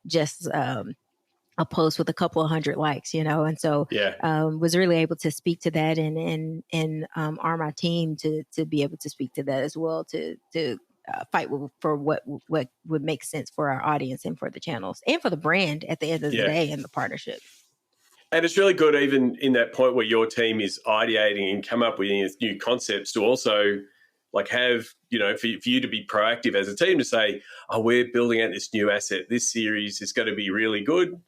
just a post with a couple of hundred likes, And so was really able to speak to that, and arm our team to be able to speak to that as well, to fight for what would make sense for our audience and for the channels and for the brand at the end of the day, and the partnership. And it's really good, even in that point where your team is ideating and come up with new concepts, to also like have, for you to be proactive as a team to say, oh, we're building out this new asset. This series is going to be really good.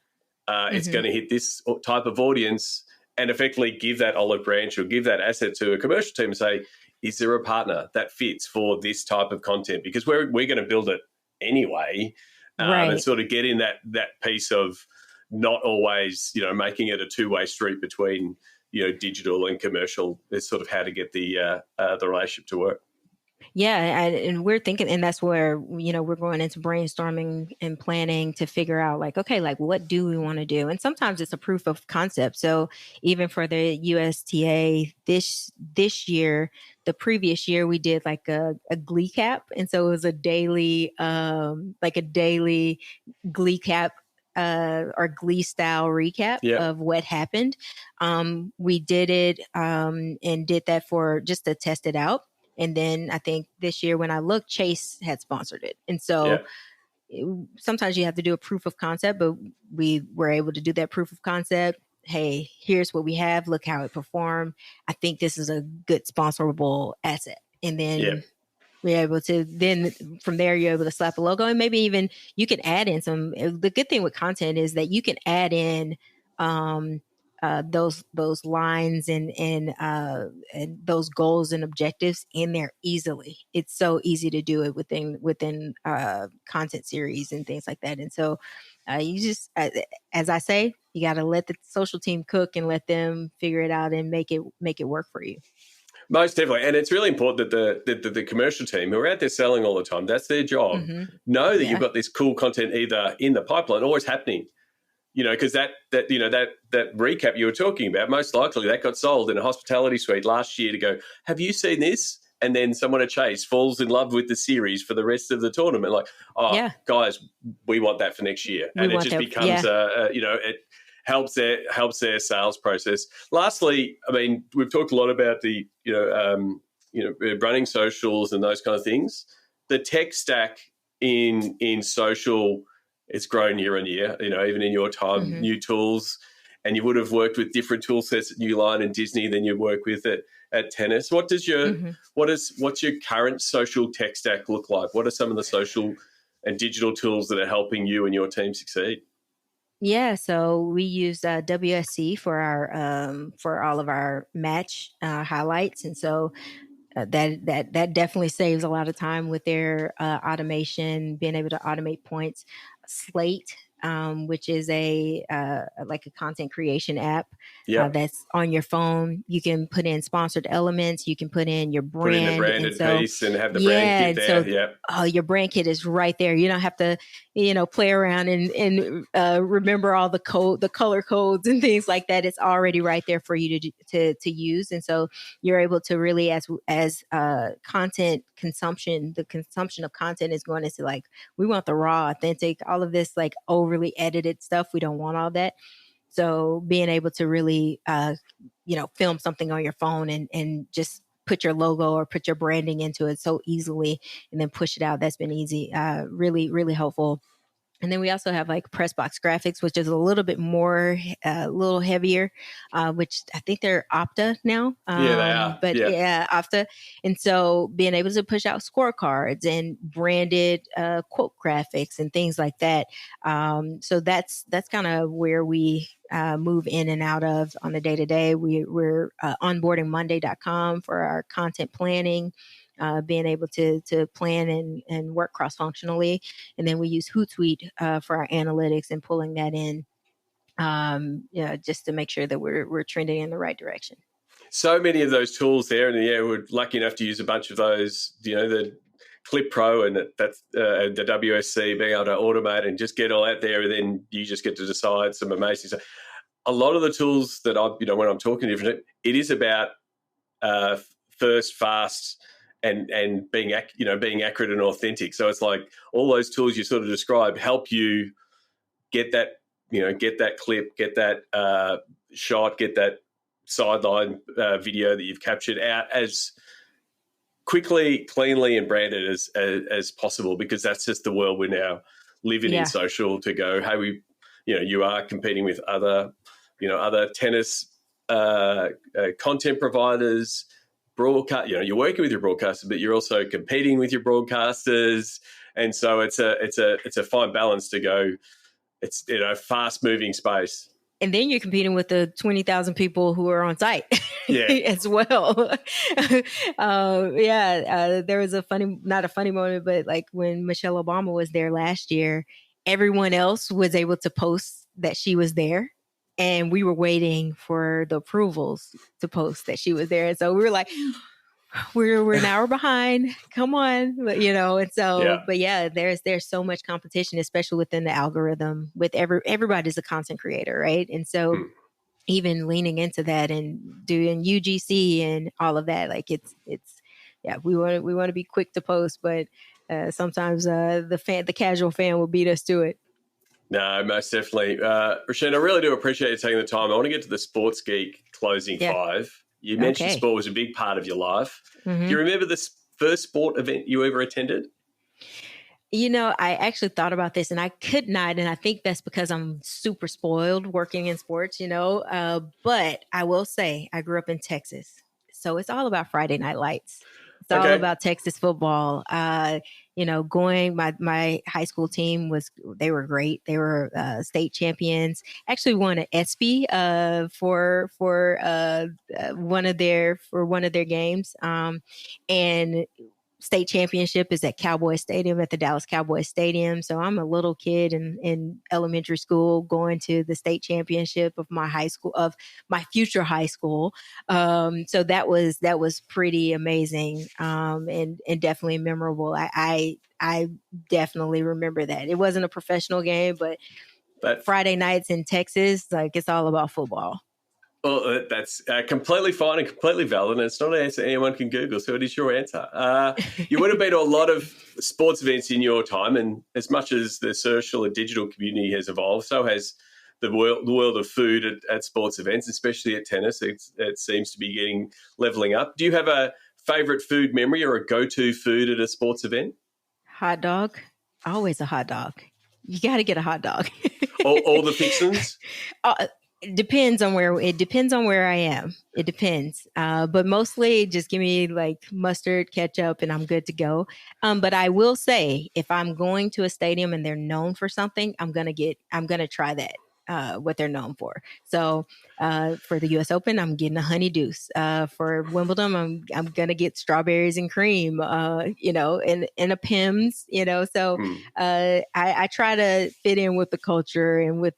It's going to hit this type of audience, and effectively give that olive branch or give that asset to a commercial team and say, is there a partner that fits for this type of content? Because we're going to build it anyway. And sort of get in that piece of not always, making it a two-way street between, digital and commercial. Is sort of how to get the relationship to work. Yeah, and we're thinking, and that's where, we're going into brainstorming and planning to figure out, like, okay, like, what do we want to do? And sometimes it's a proof of concept. So even for the USTA this year, the previous year, we did like a Glee cap, and so it was a daily Glee cap. Or Glee style recap of what happened. We did it and did that for just to test it out. And then I think this year when I looked, Chase had sponsored it. And so sometimes you have to do a proof of concept, but we were able to do that proof of concept. Hey, here's what we have. Look how it performed. I think this is a good sponsorable asset. And then we're able to, then from there, you're able to slap a logo, and maybe even you can add in some. The good thing with content is that you can add in those lines and those goals and objectives in there easily. It's so easy to do it within content series and things like that. And so you just, as I say, you got to let the social team cook and let them figure it out and make it work for you. Most definitely. And it's really important that the commercial team who are out there selling all the time, that's their job, know that you've got this cool content either in the pipeline or it's happening. Because that recap you were talking about, most likely that got sold in a hospitality suite last year to go, have you seen this? And then someone at Chase falls in love with the series for the rest of the tournament. Like, guys, we want that for next year. And it just becomes, it helps their sales process. Lastly, I mean, we've talked a lot about the, running socials and those kind of things. The tech stack in social, it's grown year on year, even in your time, new tools, and you would have worked with different tool sets at New Line and Disney than you work with at Tennis. What does what's your current social tech stack look like? What are some of the social and digital tools that are helping you and your team succeed? Yeah, so we use WSC for all of our match highlights, and so that definitely saves a lot of time with their automation, being able to automate points. Slate, which is like a content creation app that's on your phone. You can put in sponsored elements. You can put in your brand. Put in the branded piece and have the brand kit there. So, your brand kit is right there. You don't have to, play around and remember all the color codes and things like that. It's already right there for you to use. And so you're able to really, as content consumption, the consumption of content is going into like, we want the raw, authentic, all of this like overly edited stuff. We don't want all that. So being able to really, film something on your phone and just put your logo or put your branding into it so easily and then push it out. That's been easy. Really, really helpful. And then we also have like Pressbox Graphics, which is a little bit more, a little heavier, which I think they're Opta now. They are. But Opta. And so being able to push out scorecards and branded quote graphics and things like that. So that's kind of where we move in and out of on the day-to-day. We're onboardingmonday.com for our content planning. Being able to plan and work cross-functionally. And then we use Hootsuite for our analytics and pulling that in just to make sure that we're trending in the right direction. So many of those tools there, and yeah, we're lucky enough to use a bunch of those. The Clip Pro and that's the WSC, being able to automate and just get all out there, and then you just get to decide some amazing stuff. A lot of the tools that when I'm talking to different, it is about first, fast, and being accurate and authentic. So it's like all those tools you sort of described help you get that clip, get that shot, get that sideline video that you've captured out as quickly, cleanly, and branded as possible, because that's just the world we're now living in social. To go, hey, you are competing with other tennis content providers, broadcast. You're working with your broadcasters, but you're also competing with your broadcasters, and so it's a fine balance to go. It's fast moving space. And then you're competing with the 20,000 people who are on site as well. There was not a funny moment, but like when Michelle Obama was there last year, everyone else was able to post that she was there. And we were waiting for the approvals to post that she was there. And so we were like, we're an hour behind. Come on. But, and so, but yeah, there's so much competition, especially within the algorithm with everybody's a content creator. Right. And so even leaning into that and doing UGC and all of that, like we want to be quick to post, but sometimes the casual fan will beat us to it. No, most definitely. Reshina, I really do appreciate you taking the time. I want to get to the Sports Geek closing five. You mentioned sport was a big part of your life. Mm-hmm. Do you remember the first sport event you ever attended? I actually thought about this and I could not. And I think that's because I'm super spoiled working in sports, but I will say I grew up in Texas. So it's all about Friday Night Lights. It's all about Texas football. My high school team they were great. They were state champions. Actually won an ESPY for one of their games. And state championship is at Cowboy Stadium, at the Dallas Cowboys Stadium. So I'm a little kid in elementary school going to the state championship of my future high school. So that was pretty amazing and definitely memorable. I definitely remember that. It wasn't a professional game, but Friday nights in Texas, like it's all about football. Well, that's completely fine and completely valid, and it's not an answer anyone can Google, so it is your answer. You would have been to a lot of sports events in your time, and as much as the social and digital community has evolved, so has the world of food at sports events, especially at tennis. It seems to be leveling up. Do you have a favourite food memory or a go-to food at a sports event? Hot dog. Always a hot dog. You got to get a hot dog. all the fixings? It depends on where I am. It depends. But mostly just give me like mustard, ketchup, and I'm good to go. But I will say if I'm going to a stadium and they're known for something, I'm going to try that. What they're known for. So for the U.S. Open, I'm getting a honey deuce. For Wimbledon, I'm gonna get strawberries and cream. And a Pimm's. So I try to fit in with the culture and with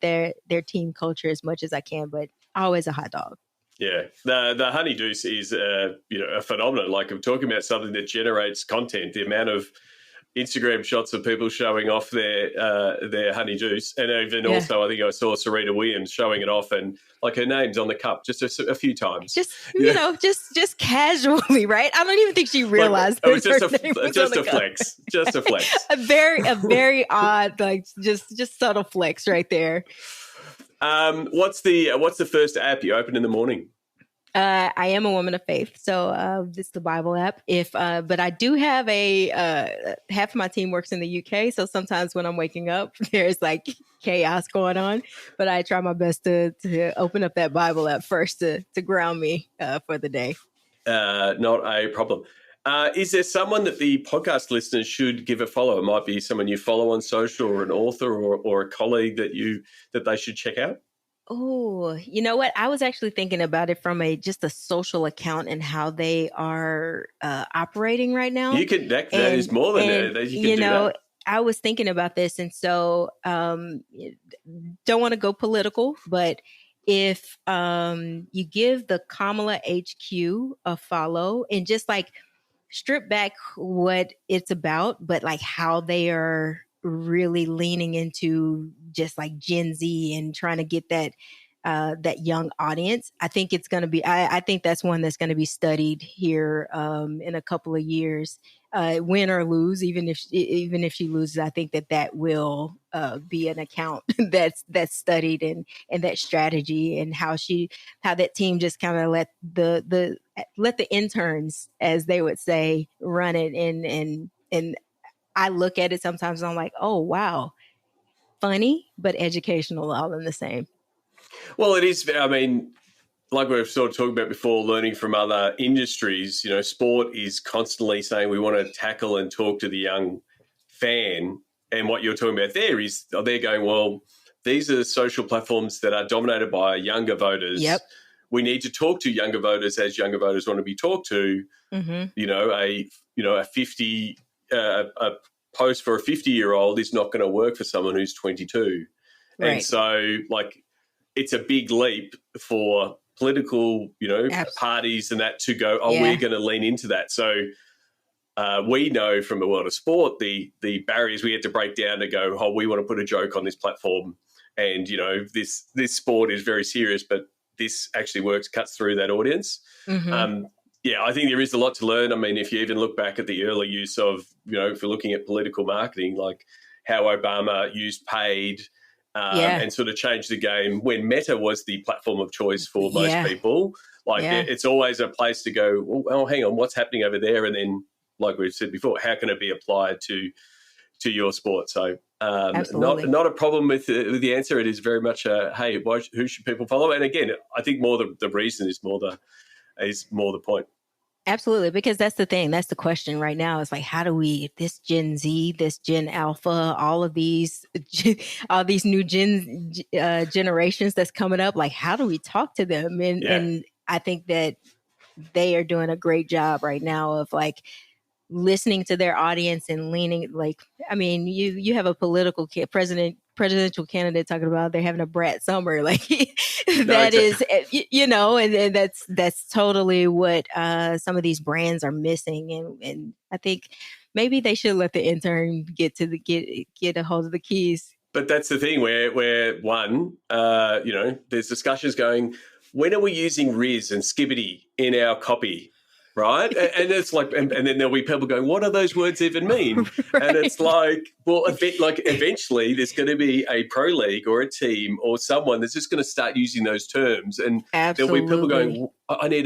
their team culture as much as I can, but always a hot dog. Yeah, the honey deuce is a phenomenon. Like I'm talking about something that generates content. The amount of Instagram shots of people showing off their honey juice, and even also I think I saw Serena Williams showing it off, and like her name's on the cup just a few times. Just casually, right? I don't even think she realized it was just a flex, just a flex. a very odd, like just subtle flex right there. What's the first app you open in the morning? I am a woman of faith, so it's the Bible app. But I do have half of my team works in the UK, so sometimes when I'm waking up, there's like chaos going on. But I try my best to open up that Bible app first to ground me for the day. Not a problem. Is there someone that the podcast listeners should give a follow? It might be someone you follow on social, or an author, or a colleague that they should check out. Oh, you know what? I was actually thinking about it from just a social account and how they are operating right now. You can that is more than that. You can do that. I was thinking about this, and so don't want to go political, but if you give the Kamala HQ a follow and just like strip back what it's about, but like how they are really leaning into just like Gen Z and trying to get that young audience. I think it's going to be, I think that's one that's going to be studied here in a couple of years, win or lose. Even if she loses, I think that will be an account that's studied, and that strategy, and how that team just kind of let the interns, as they would say, run it. And I look at it sometimes and I'm like, oh wow, funny but educational all in the same. Well, it is. I mean, like we've sort of talked about before, learning from other industries, sport is constantly saying we want to tackle and talk to the young fan. And what you're talking about there is they're going, well, these are social platforms that are dominated by younger voters. Yep. We need to talk to younger voters as younger voters want to be talked to. Mm-hmm. A 50 a post for a 50-year-old is not going to work for someone who's 22. Right. And so, like, it's a big leap for political, parties and that to go, we're going to lean into that. So we know from the world of sport, the barriers we had to break down to go, we want to put a joke on this platform. And, this sport is very serious, but this actually cuts through that audience. Mm-hmm. I think there is a lot to learn. I mean, if you even look back at the early use of, if you're looking at political marketing, like how Obama used paid, and sort of changed the game when Meta was the platform of choice for most people. Like it's always a place to go, hang on, what's happening over there? And then, like we've said before, how can it be applied to your sport? So not a problem with the answer. It is very much hey, who should people follow? And again, I think more the reason is more the point. Absolutely, because that's the thing. That's the question right now. It's like, how do we, this Gen Z, this Gen Alpha, all these new generations that's coming up, like, how do we talk to them? And I think that they are doing a great job right now of like listening to their audience and leaning, like, I mean, you have a presidential candidate talking about they're having a brat summer, like that is, and that's totally what some of these brands are missing. And I think maybe they should let the intern get a hold of the keys. But that's the thing where one, there's discussions going, when are we using Riz and Skibbity in our copy? Right. And it's like, and then there'll be people going, what do those words even mean? Right. And it's like, well, eventually there's going to be a pro league or a team or someone that's just going to start using those terms. And Absolutely. There'll be people going, I need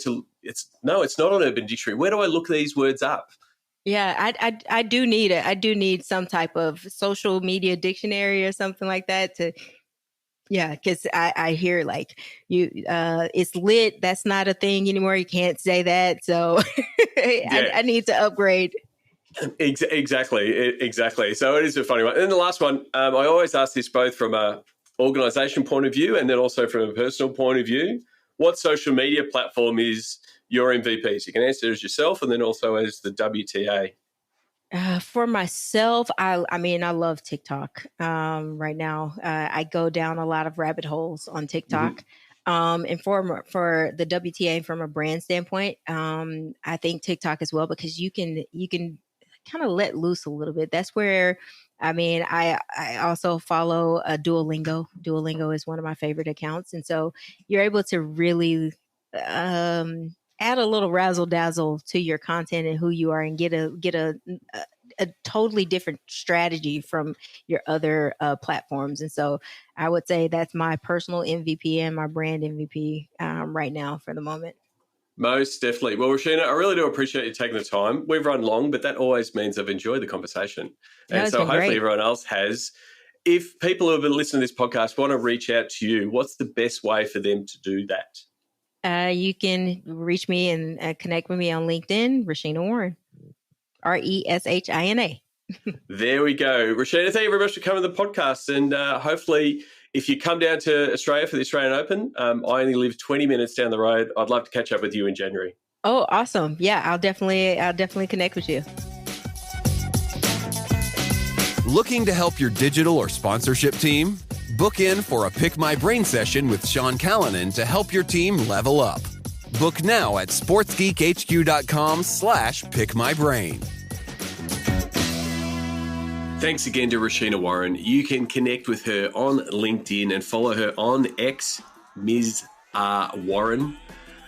to, it's not on Urban Dictionary. Where do I look these words up? Yeah, I do need some type of social media dictionary or something like that to. Yeah, because I hear like it's lit. That's not a thing anymore. You can't say that. So I need to upgrade. Exactly. So it is a funny one. And the last one, I always ask this both from a organisation point of view and then also from a personal point of view. What social media platform is your MVP? So you can answer as yourself and then also as the WTA. For myself, I love TikTok right now. I go down a lot of rabbit holes on TikTok. Mm-hmm. And for the WTA, from a brand standpoint, I think TikTok as well, because you can kind of let loose a little bit. That's where, I also follow Duolingo. Duolingo is one of my favorite accounts. And so you're able to really add a little razzle dazzle to your content and who you are, and get a totally different strategy from your other platforms. And so I would say that's my personal MVP and my brand MVP right now for the moment. Most definitely. Well, Reshina, I really do appreciate you taking the time. We've run long, but that always means I've enjoyed the conversation. And so hopefully everyone else has. If people who have been listening to this podcast want to reach out to you, what's the best way for them to do that? You can reach me and connect with me on LinkedIn, Reshina Warren, Reshina. There we go. Reshina, thank you very much for coming to the podcast. And hopefully, if you come down to Australia for the Australian Open, I only live 20 minutes down the road. I'd love to catch up with you in January. Oh, awesome. Yeah, I'll definitely connect with you. Looking to help your digital or sponsorship team? Book in for a Pick My Brain session with Sean Callanan to help your team level up. Book now at sportsgeekhq.com/pickmybrain. Thanks again to Reshina Warren. You can connect with her on LinkedIn and follow her on X, Ms. R. Warren.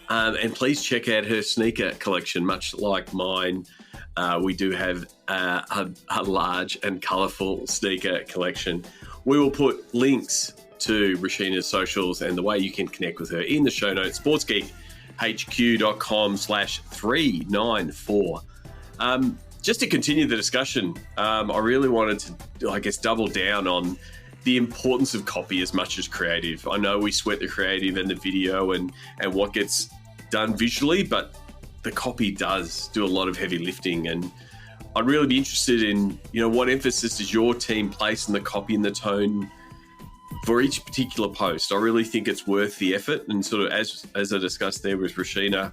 And please check out her sneaker collection, much like mine. We do have a large and colourful sneaker collection. We will put links to Reshina's socials and the way you can connect with her in the show notes, sportsgeekhq.com/394. Just to continue the discussion, I really wanted to, double down on the importance of copy as much as creative. I know we sweat the creative and the video and what gets done visually, but the copy does do a lot of heavy lifting. And I'd really be interested in, what emphasis does your team place on the copy and the tone for each particular post? I really think it's worth the effort. And sort of as I discussed there with Reshina,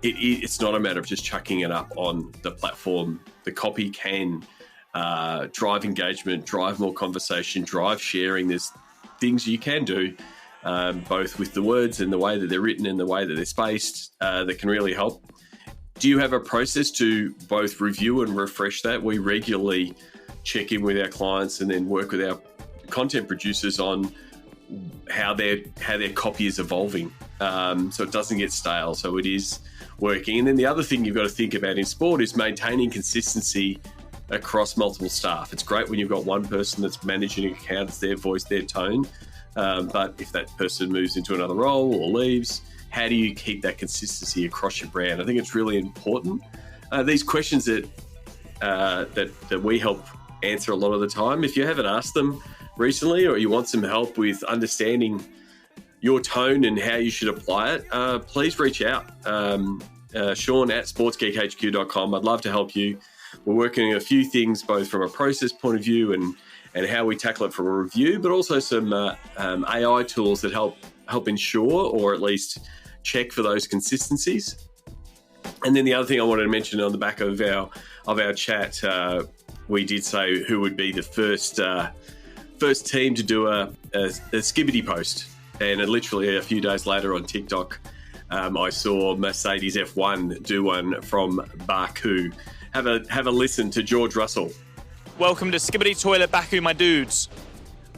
it's not a matter of just chucking it up on the platform. The copy can drive engagement, drive more conversation, drive sharing. There's things you can do, both with the words and the way that they're written and the way that they're spaced, that can really help. Do you have a process to both review and refresh that? We regularly check in with our clients and then work with our content producers on how their copy is evolving, so it doesn't get stale, so it is working. And then the other thing you've got to think about in sport is maintaining consistency across multiple staff. It's great when you've got one person that's managing an account, it's their voice, their tone, but if that person moves into another role or leaves, how do you keep that consistency across your brand? I think it's really important. These questions that we help answer a lot of the time, if you haven't asked them recently or you want some help with understanding your tone and how you should apply it, please reach out. Sean at sportsgeekhq.com. I'd love to help you. We're working on a few things, both from a process point of view and how we tackle it from a review, but also some AI tools that help ensure or at least check for those consistencies. And then the other thing I wanted to mention on the back of our chat, we did say who would be the first team to do a skibbity post. And literally a few days later on TikTok, I saw Mercedes F1 do one from Baku. Have a listen to George Russell. Welcome to Skibbity Toilet Baku, my dudes.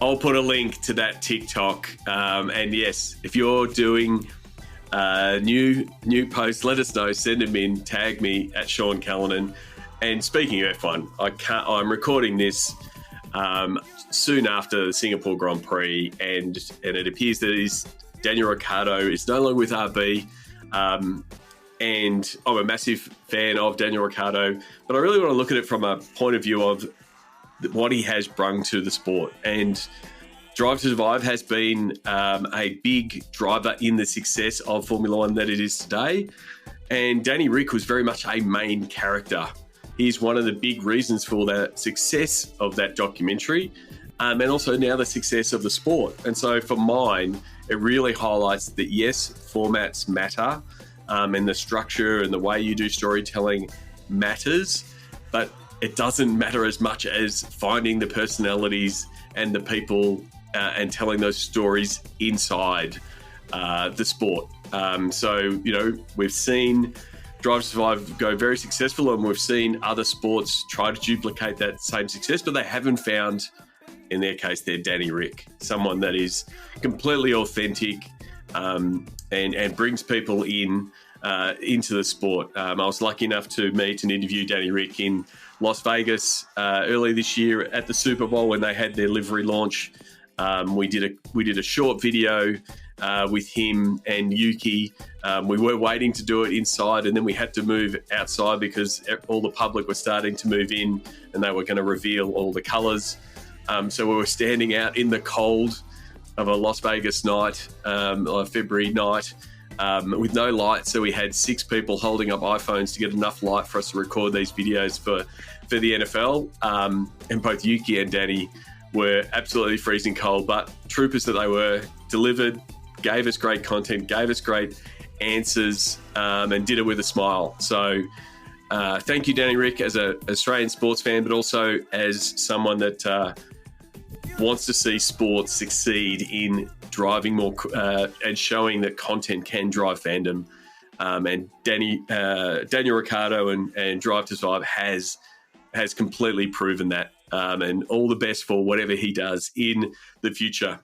I'll put a link to that TikTok. And yes, if you're doing new posts, let us know. Send them in. Tag me at Sean Callanan. And speaking of F1, I'm recording this soon after the Singapore Grand Prix, and it appears that Daniel Ricciardo is no longer with RB. And I'm a massive fan of Daniel Ricciardo, but I really want to look at it from a point of view of what he has brung to the sport. And Drive to Survive has been a big driver in the success of Formula One that it is today. And Danny Ric was very much a main character. He's one of the big reasons for the success of that documentary, and also now the success of the sport. And so for mine, it really highlights that, yes, formats matter, and the structure and the way you do storytelling matters, but it doesn't matter as much as finding the personalities and the people and telling those stories inside the sport. So, we've seen Drive to Survive go very successful, and we've seen other sports try to duplicate that same success, but they haven't found, in their case, their Danny Ric, someone that is completely authentic and brings people into the sport. I was lucky enough to meet and interview Danny Ric in Las Vegas early this year at the Super Bowl when they had their livery launch. We did a short video with him and Yuki. We were waiting to do it inside, and then we had to move outside because all the public were starting to move in and they were going to reveal all the colours. So we were standing out in the cold of a Las Vegas night, a February night, with no light. So we had 6 people holding up iPhones to get enough light for us to record these videos for the NFL. And both Yuki and Danny were absolutely freezing cold, but troopers that they were, delivered, gave us great content, gave us great answers, and did it with a smile. So thank you, Danny Ric, as an Australian sports fan, but also as someone that wants to see sports succeed in driving more and showing that content can drive fandom. And Daniel Ricciardo and Drive to Survive has completely proven that. And all the best for whatever he does in the future.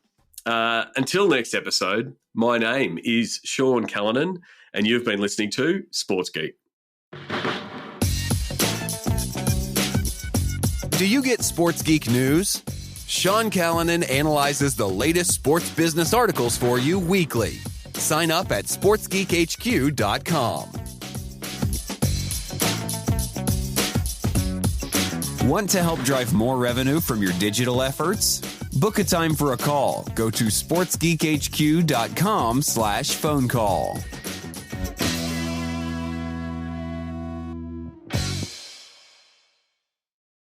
Until next episode, my name is Sean Callanan, and you've been listening to Sports Geek. Do you get Sports Geek news? Sean Callanan analyzes the latest sports business articles for you weekly. Sign up at sportsgeekhq.com. Want to help drive more revenue from your digital efforts? Book a time for a call. Go to sportsgeekhq.com/phone call.